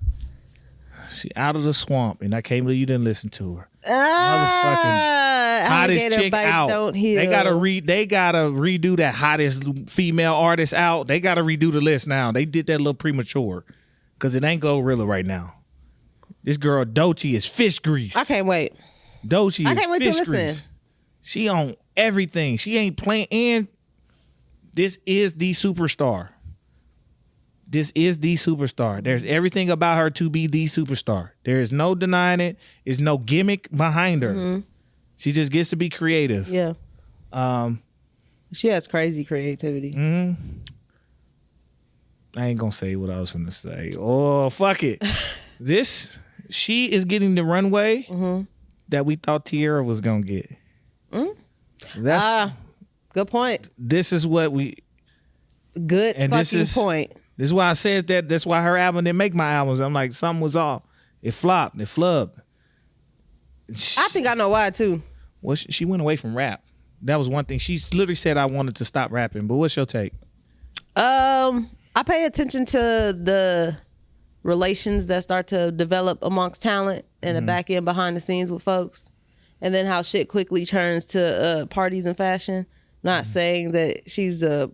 She out of the swamp, and I can't believe you didn't listen to her. Motherfucking hottest chick out. Don't heal. They gotta redo that hottest female artist out. They gotta redo the list now. They did that a little premature because it ain't Glorilla right now. This girl Doechii is fish grease. I can't wait. Doechii I is can't wait to fish listen. grease. She on everything. She ain't playing. And this is the superstar. This is the superstar. There's everything about her to be the superstar. There is no denying it. There's no gimmick behind her. She just gets to be creative. Yeah. She has crazy creativity. I ain't gonna say what I was gonna say. Oh, fuck it. She is getting the runway that we thought Ciara was gonna get. Good point. This is what we. Good and fucking point. This is why I said that. That's why her album didn't make my albums. I'm like, something was off. It flopped. It flubbed. I think I know why too. Well, she went away from rap. That was one thing. She literally said, I wanted to stop rapping. But what's your take? I pay attention to the relations that start to develop amongst talent and the back end behind the scenes with folks. And then how shit quickly turns to parties and fashion. Not saying that she's a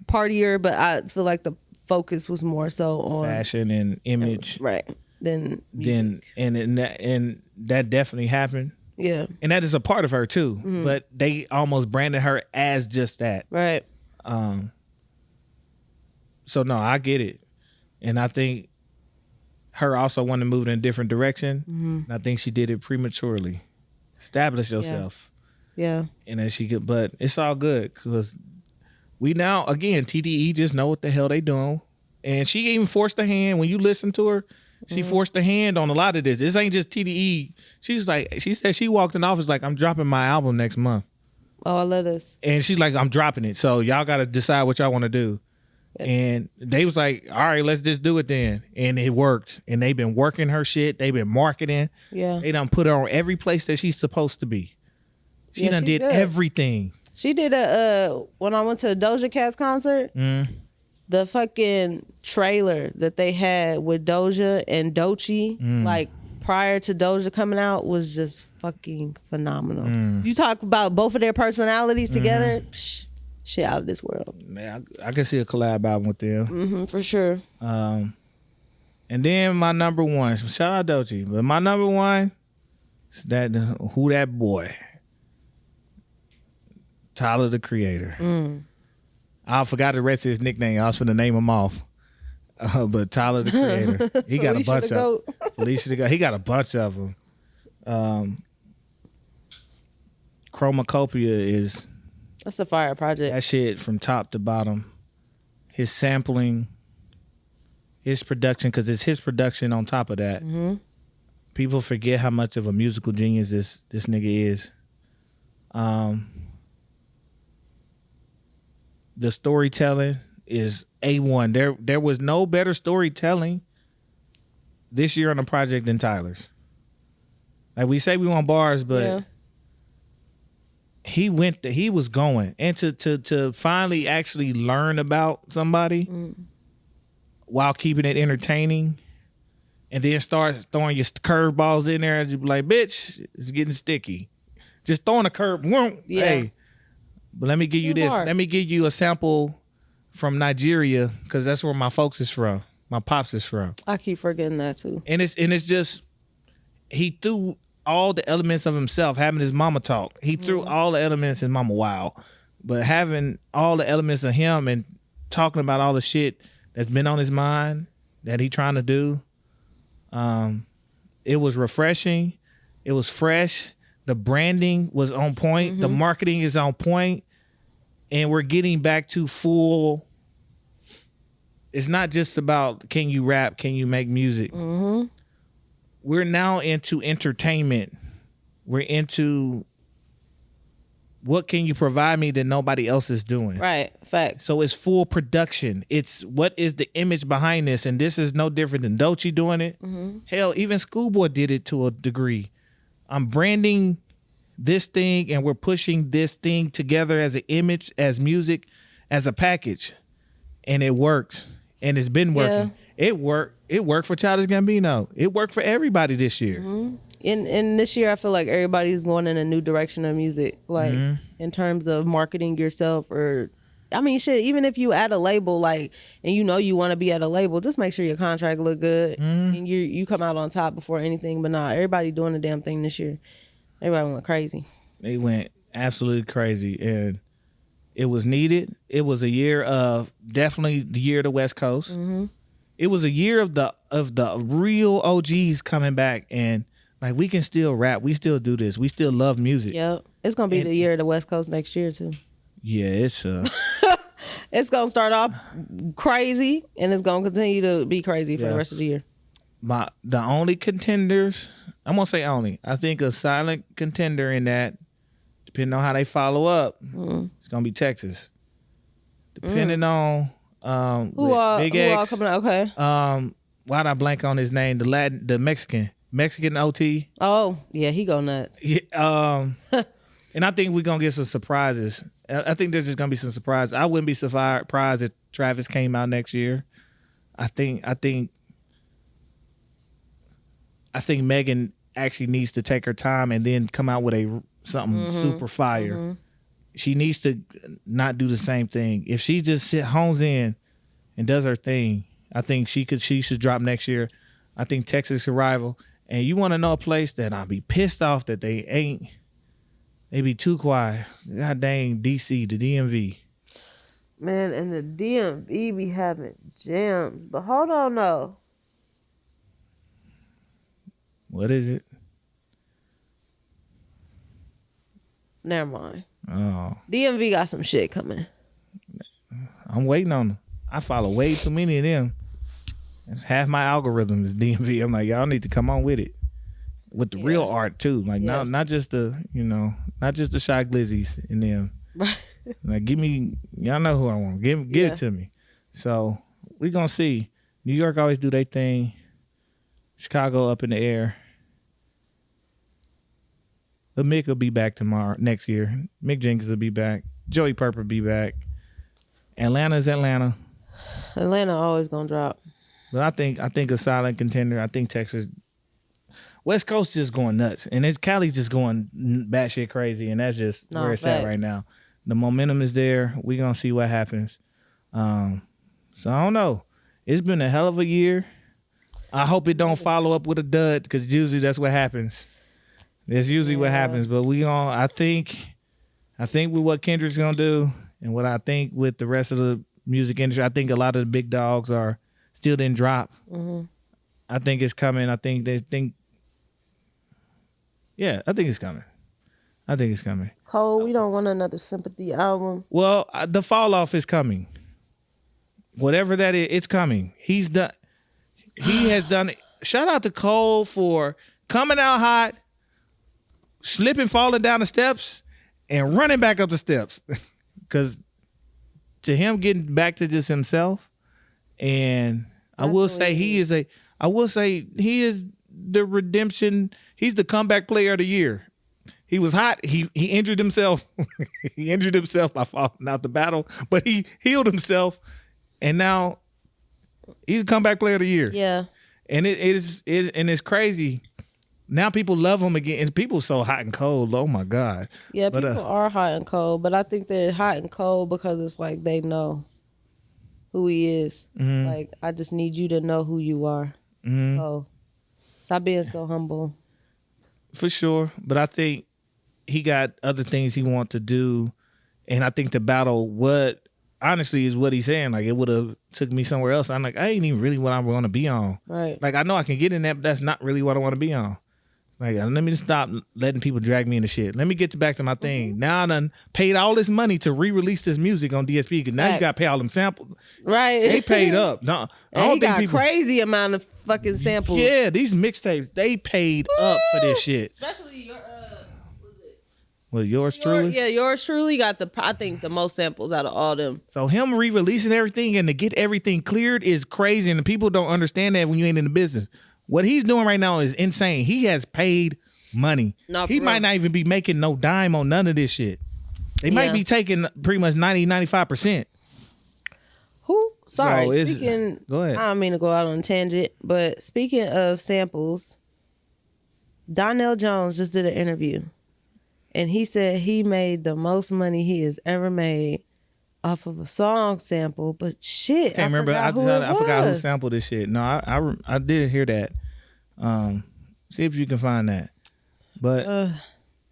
partier, but I feel like the focus was more so on fashion and image, right? Then that definitely happened. Yeah, and that is a part of her too. But they almost branded her as just that, right? So no, I get it, and I think her also wanted to move in a different direction. And I think she did it prematurely. Establish yourself, yeah, and then she could. But it's all good because. We now, again, TDE just know what the hell they doing. And she even forced a hand. When you listen to her, she forced a hand on a lot of this. This ain't just TDE. She said she walked in the office like, I'm dropping my album next month. Oh, I love this. And she's like, I'm dropping it. So y'all got to decide what y'all want to do. And they was like, all right, let's just do it then. And it worked. And they've been working her shit. They've been marketing. Yeah. They done put her on every place that she's supposed to be. She done did everything. She did when I went to a Doja Cat's concert, the fucking trailer that they had with Doja and Doechii, like prior to Doja coming out, was just fucking phenomenal. You talk about both of their personalities together, shit out of this world. Man, I can see a collab album with them. For sure. And then my number 1, shout out Doechii, but my number 1 Who that boy? Tyler the Creator. I forgot the rest of his nickname. I was finna name him off. But Tyler the Creator. He got a bunch of Felicia the Goat. He got a bunch of them. Chromacopia that's a fire project. That shit from top to bottom. His sampling, his production, because it's his production on top of that. People forget how much of a musical genius this nigga is. The storytelling is A1. There was no better storytelling this year on the project than Tyler's. Like we say we want bars, but he was going. And to finally actually learn about somebody while keeping it entertaining, and then start throwing your curveballs in there and just be like, bitch, it's getting sticky. Just throwing a curve. Hey, but let me give you this. Let me give you a sample from Nigeria, because that's where my folks is from. My pops is from. I keep forgetting that too. And it's just, he threw all the elements of himself, having his mama talk. He threw all the elements in Mama Wow. But having all the elements of him and talking about all the shit that's been on his mind that he trying to do, it was refreshing. It was fresh. The branding was on point. The marketing is on point. And we're getting back to full. It's not just about, can you rap? Can you make music? We're now into entertainment. We're into, what can you provide me that nobody else is doing? Right. Facts. So it's full production. It's what is the image behind this? And this is no different than Doechii doing it. Hell, even Schoolboy did it to a degree. I'm branding this thing and we're pushing this thing together as an image, as music, as a package. And it works. And it's been working. It worked. It worked for Childish Gambino. It worked for everybody this year. In this year, I feel like everybody's going in a new direction of music, like in terms of marketing yourself, or I mean, shit. Even if you at a label, like, and you know you want to be at a label, just make sure your contract look good and you come out on top before anything. But nah, everybody doing the damn thing this year. Everybody went crazy. They went absolutely crazy, and it was needed. It was a year of, definitely the year of the West Coast. It was a year of the real OGs coming back, and like, we can still rap. We still do this. We still love music. Yep. It's going to be the year of the West Coast next year, too. Yeah, it's it's going to start off crazy, and it's going to continue to be crazy for the rest of the year. The only contenders, I'm going to say only, I think a silent contender in that, depending on how they follow up, it's going to be Texas. Depending on who all coming out? Okay. Why'd I blank on his name? The Mexican OT. Oh, yeah, he go nuts. Yeah, and I think we're gonna get some surprises. I think there's just gonna be some surprises. I wouldn't be surprised if Travis came out next year. I think Megan actually needs to take her time and then come out with something super fire. She needs to not do the same thing. If she just hones in and does her thing, I think she should drop next year. I think Texas Arrival. And you want to know a place that I'll be pissed off that they be too quiet. God dang, DC, the DMV. Man, and the DMV be having gems. But hold on, though. What is it? Never mind. Oh. DMV got some shit coming. I'm waiting on them. I follow way too many of them. It's half my algorithm is DMV. I'm like, y'all need to come on with it. With the real art too. Like, not just the Shy Glizzies in them. Right. Like, y'all know who I want. Give it to me. So we gonna see. New York always do their thing. Chicago up in the air. But Mick will be back next year. Mick Jenkins will be back. Joey Purple will be back. Atlanta's Atlanta. Atlanta always gonna drop. But I think a silent contender. I think Texas, West Coast just going nuts, and Cali's just going batshit crazy, and that's just where it's at right now. The momentum is there. We're gonna see what happens. So I don't know. It's been a hell of a year. I hope it don't follow up with a dud, because usually that's what happens. That's usually what happens. But I think with what Kendrick's gonna do, and what I think with the rest of the music industry, I think a lot of the big dogs are still didn't drop. Mm-hmm. I think it's coming. I think they think. Yeah, I think it's coming. Cole, we don't want another sympathy album. Well, the fall off is coming. Whatever that is, it's coming. He's done. He has done it. Shout out to Cole for coming out hot, slipping, falling down the steps, and running back up the steps. Because to him getting back to just himself, and I will say he is the redemption. He's the comeback player of the year. He was hot. He injured himself. He injured himself by falling out the battle, but he healed himself, and now he's a comeback player of the year. Yeah, and it's crazy. Now people love him again, and people so hot and cold. Oh my God. Yeah, people are hot and cold, but I think they're hot and cold because it's like they know who he is. Mm-hmm. Like, I just need you to know who you are. Mm-hmm. So stop being so humble. For sure, but I think he got other things he wants to do, and I think to battle what honestly is what he's saying. Like, it would have took me somewhere else. I'm like, I ain't even really what I want to be on. Right. Like, I know I can get in that, but that's not really what I want to be on. Like, let me just stop letting people drag me into shit. Let me get back to my thing. Mm-hmm. Now I done paid all this money to re-release this music on DSP, because now you got to pay all them samples. Right. They paid up. No, I don't think people, crazy amount of fucking samples. Yeah, these mixtapes, they paid up for this shit. Especially your, well, yours truly? Yeah, yours truly got I think the most samples out of all them. So him re-releasing everything and to get everything cleared is crazy, and the people don't understand that when you ain't in the business. What he's doing right now is insane. He has paid money. He might not even be making no dime on none of this shit. They might be taking pretty much 90-95%. Who? Sorry. So go ahead. I don't mean to go out on a tangent, but speaking of samples, Donnell Jones just did an interview, and he said he made the most money he has ever made off of a song sample. But shit, I forgot who sampled this shit. No, I did hear that. See if you can find that. But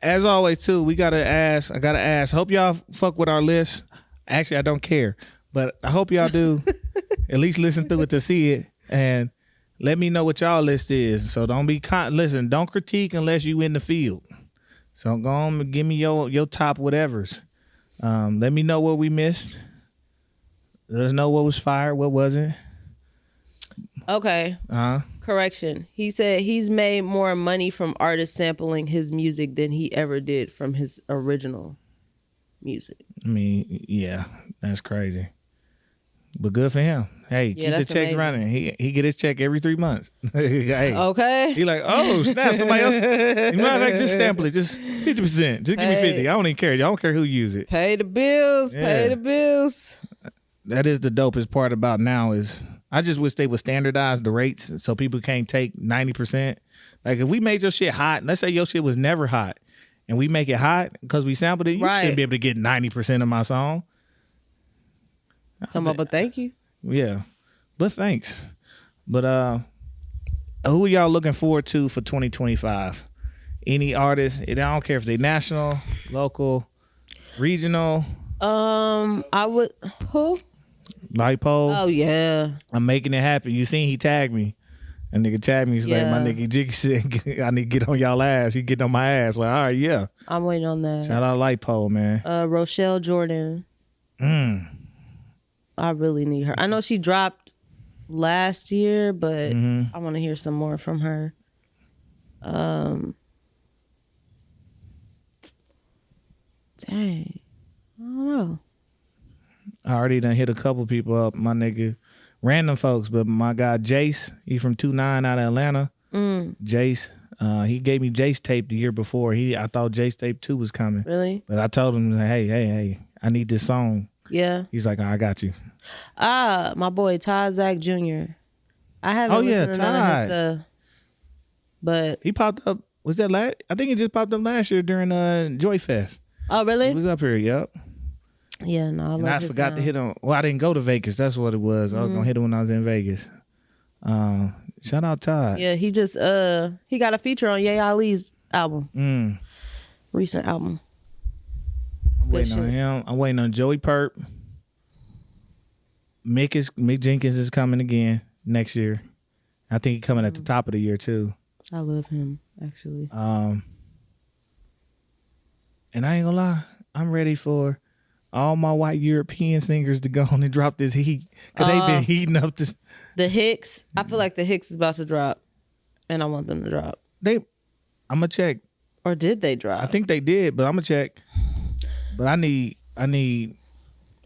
as always, too, I gotta ask. Hope y'all fuck with our list. Actually, I don't care, but I hope y'all do. At least listen through it to see it, and let me know what y'all list is. So don't don't critique unless you in the field. So go on and give me your top whatevers. Let me know what we missed. Let us know what was fire, what wasn't. Okay. Correction. He said he's made more money from artists sampling his music than he ever did from his original music. I mean, yeah, that's crazy. But good for him. Hey, keep the checks running. He get his check every 3 months. Hey, okay. He like, oh, snap, somebody else. You might like just sample it, just 50%. Just give me 50. I don't even care. I don't care who use it. Pay the bills. Yeah. Pay the bills. That is the dopest part about now is I just wish they would standardize the rates so people can't take 90%. Like, if we made your shit hot, let's say your shit was never hot, and we make it hot because we sampled it, you shouldn't be able to get 90% of my song. But thank you. Yeah, but thanks. But who are y'all looking forward to for 2025? Any artists? I don't care if they national, local, regional. I would. Who? Lipo. Oh yeah. I'm making it happen. You seen he tagged me. A nigga tagged me. He's like, my nigga Jiggy said, I need to get on y'all ass. He getting on my ass. Like, all right, yeah. I'm waiting on that. Shout out Lipo, man. Rochelle Jordan. I really need her. I know she dropped last year, but I want to hear some more from her. Dang. I don't know. I already done hit a couple people up, my nigga. Random folks, but my guy Jace, he from 2-9 out of Atlanta. Jace, he gave me Jace tape the year before. I thought Jace tape 2 was coming. Really? But I told him, hey, I need this song. Yeah. He's like, I got you. My boy Todd Zach Jr. I haven't listened to none of his stuff. But he popped up. Was that last? I think he just popped up last year during Joy Fest. Oh, really? He was up here, yep. Yeah, no, I forgot to hit him. Well, I didn't go to Vegas. That's what it was. I was gonna hit him when I was in Vegas. Shout out Todd. Yeah, he just he got a feature on Ye Ali's album. Recent album. I'm waiting on him. I'm waiting on Joey Pert. Mick Jenkins is coming again next year. I think he's coming at the top of the year too. I love him, actually. And I ain't gonna lie, I'm ready for all my white European singers to go on and drop this heat, because they've been heating up this. The Hicks, I feel like the Hicks is about to drop, and I want them to drop. I'm gonna check. Or did they drop? I think they did, but I'm gonna check. But I need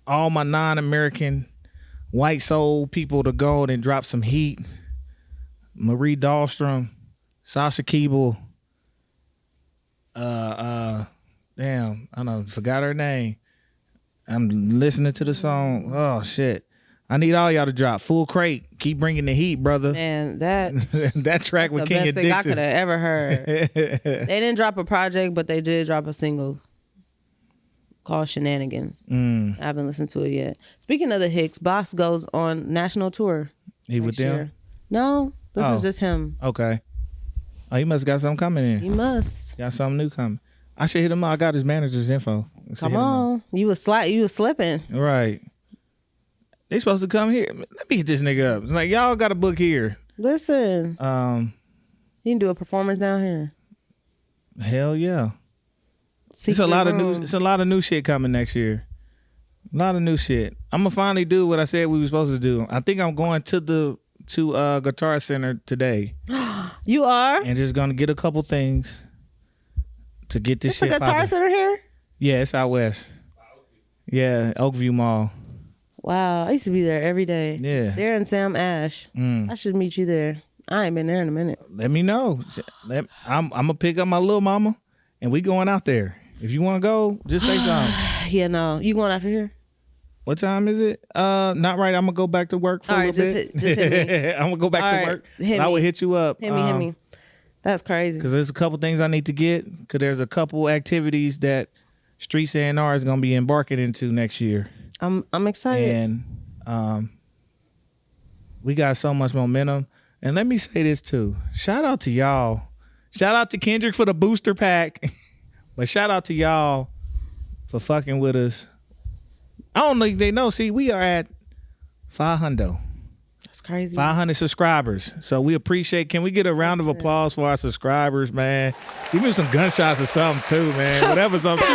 all my non-American white soul people to go and drop some heat. Marie Dahlstrom, Sasha Keeble, damn, I don't forgot her name. I'm listening to the song. Oh shit. I need all y'all to drop Full Crate. Keep bringing the heat, brother. Man, that that track with the Kenya best thing Dixon. I could have ever heard. They didn't drop a project, but they did drop a single called Shenanigans. I haven't listened to it yet. Speaking of the Hicks, Boss goes on national tour. He with them? Year. No, this is just him. Okay. Oh, he must have got something coming in. He must. Got something new coming. I should hit him up. I got his manager's info. Come on. You was slipping. Right. They supposed to come here. Let me hit this nigga up. It's like, y'all got a book here. Listen. He can do a performance down here. Hell yeah. It's a lot of new shit coming next year. A lot of new shit. I'm gonna finally do what I said we were supposed to do. I think I'm going to Guitar Center today. You are? And just gonna get a couple things to get this shit. It's a Guitar Center here? Yeah, it's out west. Yeah, Oakview Mall. Wow, I used to be there every day. Yeah. There in Sam Ash. I should meet you there. I ain't been there in a minute. Let me know. I'm gonna pick up my little mama and we going out there. If you want to go, just say something. Yeah, no. You going after here? What time is it? Not right. I'm gonna go back to work for a little bit. Just hit me. I'm gonna go back to work. I will hit you up. Hit me. That's crazy. Because there's a couple things I need to get. Because there's a couple activities that Streets A&R is gonna be embarking into next year. I'm excited. And we got so much momentum. And let me say this too. Shout out to y'all. Shout out to Kendrick for the booster pack. But shout out to y'all for fucking with us. I don't know if they know. See, we are at 500. That's crazy. 500 subscribers. So we appreciate. Can we get a round of applause for our subscribers, man? Give me some gunshots or something too, man. Whatever. Something.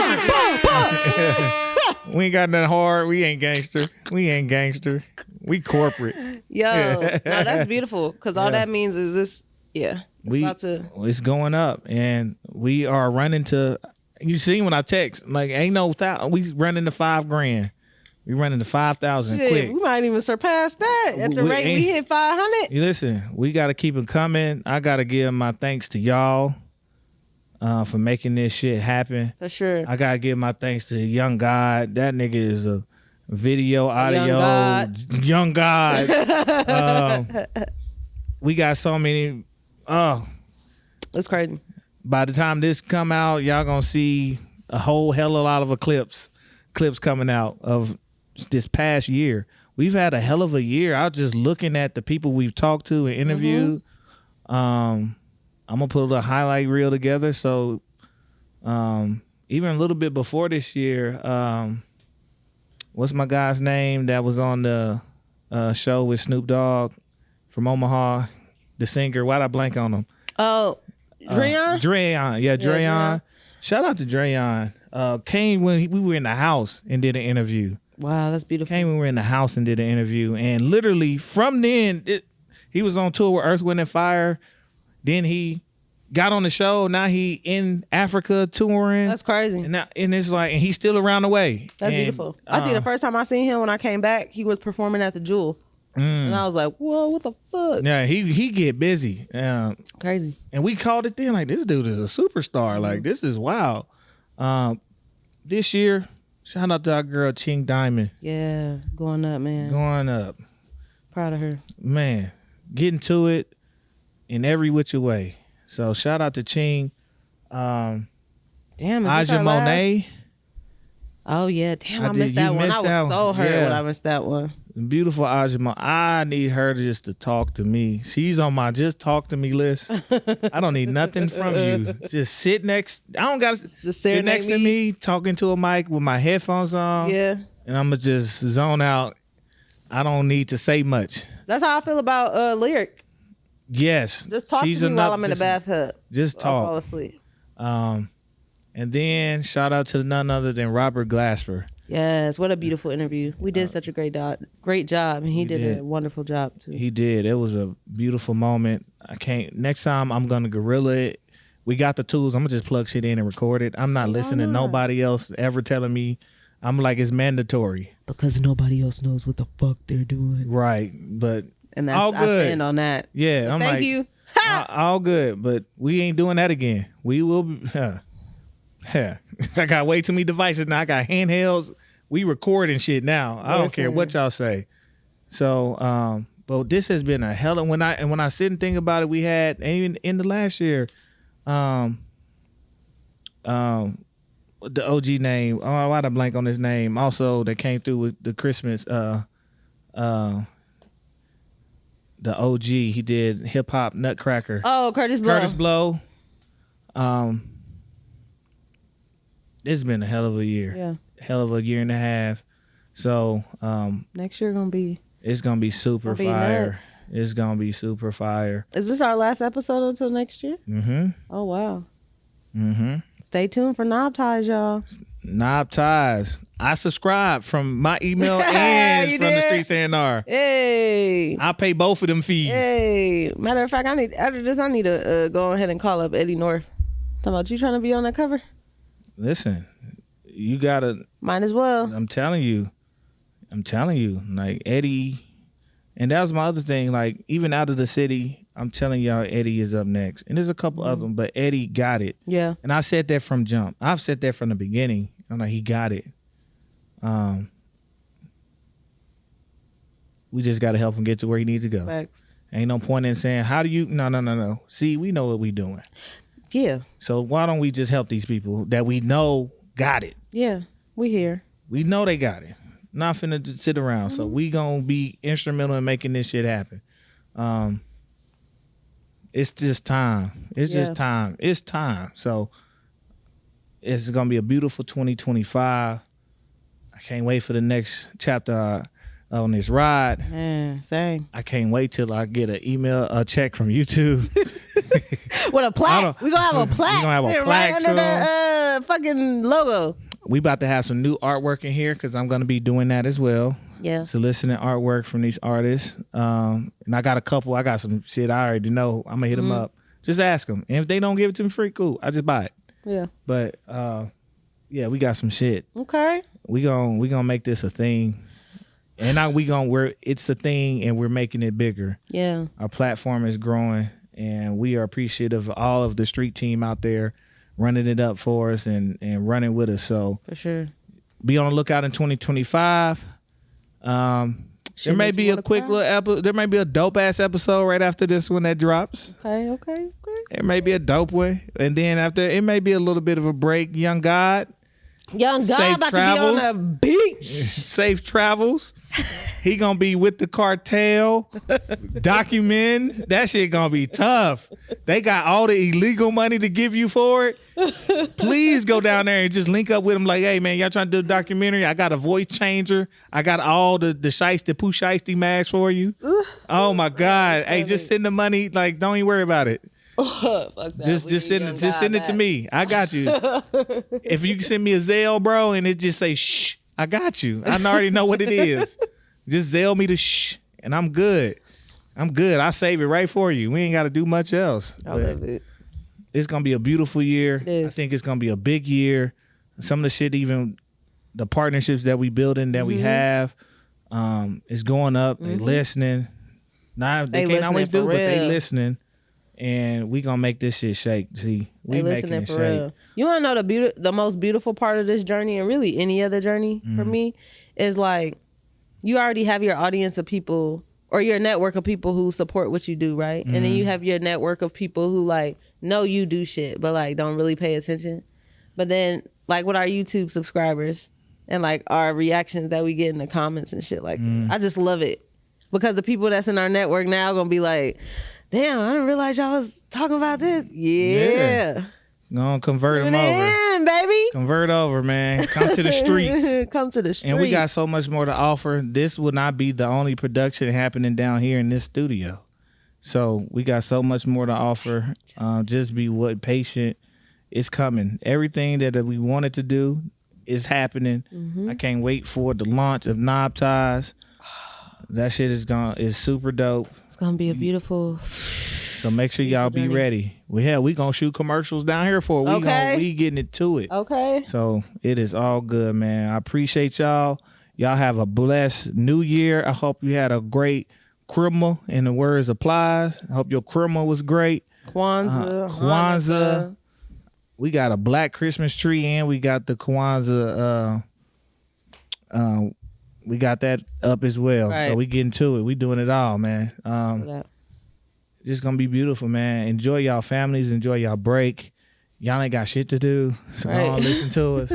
We ain't got nothing hard. We ain't gangster. We corporate. Yo, no, that's beautiful. Because all that means is this. Yeah. It's going up, and we are running to. You see when I text, like, ain't no we running to $5,000. We running to 5,000 quick. We might even surpass that at the rate we hit 500. Listen, we got to keep it coming. I got to give my thanks to y'all for making this shit happen. For sure. I got to give my thanks to Young God. That nigga is a video, audio, young God. We got so many. Oh, it's crazy. By the time this come out, y'all gonna see a whole hell of a lot of clips coming out of this past year. We've had a hell of a year. I was just looking at the people we've talked to and interviewed. I'm gonna put a highlight reel together. So even a little bit before this year, what's my guy's name that was on the show with Snoop Dogg from Omaha? The singer, why'd I blank on him? Oh, Dreon? Dreon. Yeah, Dreon. Shout out to Dreon. Came when we were in the house and did an interview. Wow, that's beautiful. Came when we were in the house and did an interview. And literally from then, he was on tour with Earth, Wind, and Fire. Then he got on the show. Now he in Africa touring. That's crazy. And it's like, and he's still around the way. That's beautiful. I think the first time I seen him when I came back, he was performing at the Jewel. And I was like, whoa, what the fuck? Yeah, he get busy. Crazy. And we called it then, like, this dude is a superstar. Like, this is wild. This year, shout out to our girl, Ching Diamond. Yeah, going up, man. Going up. Proud of her. Man, getting to it in every which way. So, shout out to Ching. Damn, is Aja Monet. Oh, yeah. Damn, I missed that one. I was so hurt when I missed that one. Beautiful Ajima. I need her to talk to me. She's on my just talk to me list. I don't need nothing from you. Just sit next. I don't got to sit next to me talking to a mic with my headphones on. Yeah. And I'm going to just zone out. I don't need to say much. That's how I feel about Lyric. Yes. Just talk to me while I'm in the bathtub. Just talk. I'll fall asleep. And then shout out to none other than Robert Glasper. Yes, what a beautiful interview. We did such a great job, and he did a wonderful job too. He did. It was a beautiful moment. Next time I'm gonna gorilla it. We got the tools. I'm gonna just plug shit in and record it. I'm not listening to nobody else ever telling me. I'm like, it's mandatory. Because nobody else knows what the fuck they're doing. Right, but and that's all good. I stand on that. Yeah, but thank you. All good, but we ain't doing that again. We will be, I got way too many devices now. I got handhelds. We recording shit now. I don't care what y'all say. So, but this has been a hell of when I sit and think about it, we had even in the last year, the OG name. Oh, why'd I blank on his name? Also, that came through with the Christmas. The OG. He did Hip Hop Nutcracker. Oh, Curtis Blow. Curtis Blow. It's been a hell of a year. Yeah. Hell of a year and a half. So next year it's gonna be super fire. Nuts. It's gonna be super fire. Is this our last episode until next year? Mm-hmm. Oh wow. Mm-hmm. Stay tuned for Knob Ties, y'all. Knob Ties. I subscribe from my email and from the Streets A&R. Hey. I pay both of them fees. Hey. Matter of fact, after this I need to go ahead and call up Eddie North. Talking about you trying to be on that cover? Listen, you gotta. Might as well. I'm telling you, like Eddie, and that was my other thing. Like even out of the city, I'm telling y'all, Eddie is up next, and there's a couple of them, but Eddie got it. Yeah. And I said that from jump. I've said that from the beginning. I'm like, he got it. We just got to help him get to where he needs to go. Facts. Ain't no point in saying, how do you? No. See, we know what we doing. Yeah. So why don't we just help these people that we know got it? Yeah, we here. We know they got it. Not finna sit around. So we gonna be instrumental in making this shit happen. It's just time. It's just time. It's time. So it's gonna be a beautiful 2025. I can't wait for the next chapter on this ride. Man, same. I can't wait till I get a check from YouTube. With a plaque. We're gonna have a plaque. We're gonna have a plaque right under the fucking logo. We about to have some new artwork in here because I'm gonna be doing that as well. Yeah. Soliciting artwork from these artists. And I got some shit I already know. I'm gonna hit them up. Just ask them. And if they don't give it to me free, cool. I just buy it. Yeah. But yeah, we got some shit. Okay. We gonna make this a thing. And now it's a thing and we're making it bigger. Yeah. Our platform is growing and we are appreciative of all of the street team out there running it up for us and running with us. So for sure. Be on the lookout in 2025. There may be a quick little episode. There may be a dope ass episode right after this one that drops. Okay. It may be a dope one. And then after it may be a little bit of a break. Young God about travels. To be on the beach. Safe travels. He gonna be with the cartel. Document. That shit gonna be tough. They got all the illegal money to give you for it. Please go down there and just link up with them. Like, hey man, y'all trying to do a documentary? I got a voice changer. I got all the Pooh Shiesty mags for you. Oh my God. Hey, just send the money. Like, don't even worry about it. Fuck that. Just send it to me. I got you. If you can send me a Zelle, bro, and it just say shh, I got you. I already know what it is. Just Zelle me the shh, and I'm good. I save it right for you. We ain't got to do much else. I love it. It's gonna be a beautiful year. I think it's gonna be a big year. Some of the shit, even the partnerships that we building that we have, is going up. They listening. Now they can't always do, but they listening. And we gonna make this shit shake. See, we making it shake. Real. You wanna know the most beautiful part of this journey, and really any other journey for me, is like you already have your audience of people or your network of people who support what you do, right? And then you have your network of people who like know you do shit, but like don't really pay attention. But then like with our YouTube subscribers, and like our reactions that we get in the comments and shit like that. I just love it because the people that's in our network now gonna be like, damn, I didn't realize y'all was talking about this. Yeah. No, convert them over. Baby. Convert over, man. Come to the streets. Come to the streets. And we got so much more to offer. This will not be the only production happening down here in this studio. So we got so much more to offer. Just be patient. It's coming. Everything that we wanted to do is happening. I can't wait for the launch of Knob Ties. That shit is super dope. It's gonna be a beautiful. So make sure y'all be ready. We gonna shoot commercials down here for it. We getting it to it. Okay. So it is all good, man. I appreciate y'all. Y'all have a blessed new year. I hope you had a great Christmas, in the words applies. I hope your Christmas was great. Kwanzaa. We got a black Christmas tree and we got the Kwanzaa. We got that up as well. Right. So we getting to it. We doing it all, man. It's gonna be beautiful, man. Enjoy y'all families. Enjoy y'all break. Y'all ain't got shit to do, so go on, listen to us.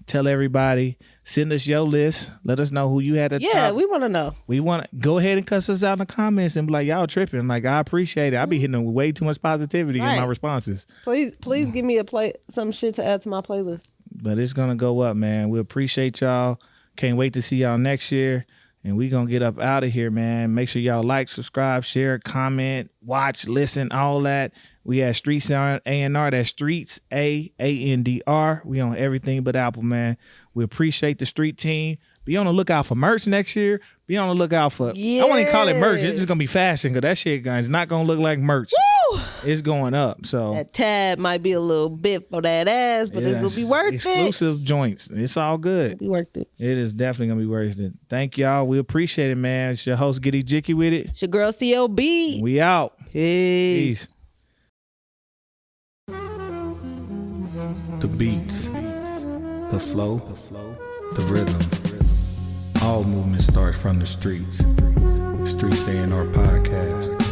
Tell everybody. Send us your list. Let us know who you had at top. Yeah, we want to know. We want to go ahead and cuss us out in the comments and be like, y'all tripping. Like, I appreciate it. I be hitting them with way too much positivity in my responses. Please give me some shit to add to my playlist. But it's gonna go up, man. We appreciate y'all. Can't wait to see y'all next year. And we gonna get up out of here, man. Make sure y'all like, subscribe, share, comment, watch, listen, all that. We at Streets A&R. That's Streets A&R. We on everything but Apple, man. We appreciate the street team. Be on the lookout for merch next year. Be on the lookout for, I won't even call it merch. It's just going to be fashion because that shit, guys, not going to look like merch. Woo! It's going up. So that tab might be a little bit for that ass, but it's going to be worth exclusive joints. It's all good. It'll be worth it. It is definitely going to be worth it. Thank y'all. We appreciate it, man. It's your host, getEJIKEwithit. It's your girl, CLB. We out. Peace. The beats, the flow, the rhythm. All movement starts from the streets. Streets A&R Podcast.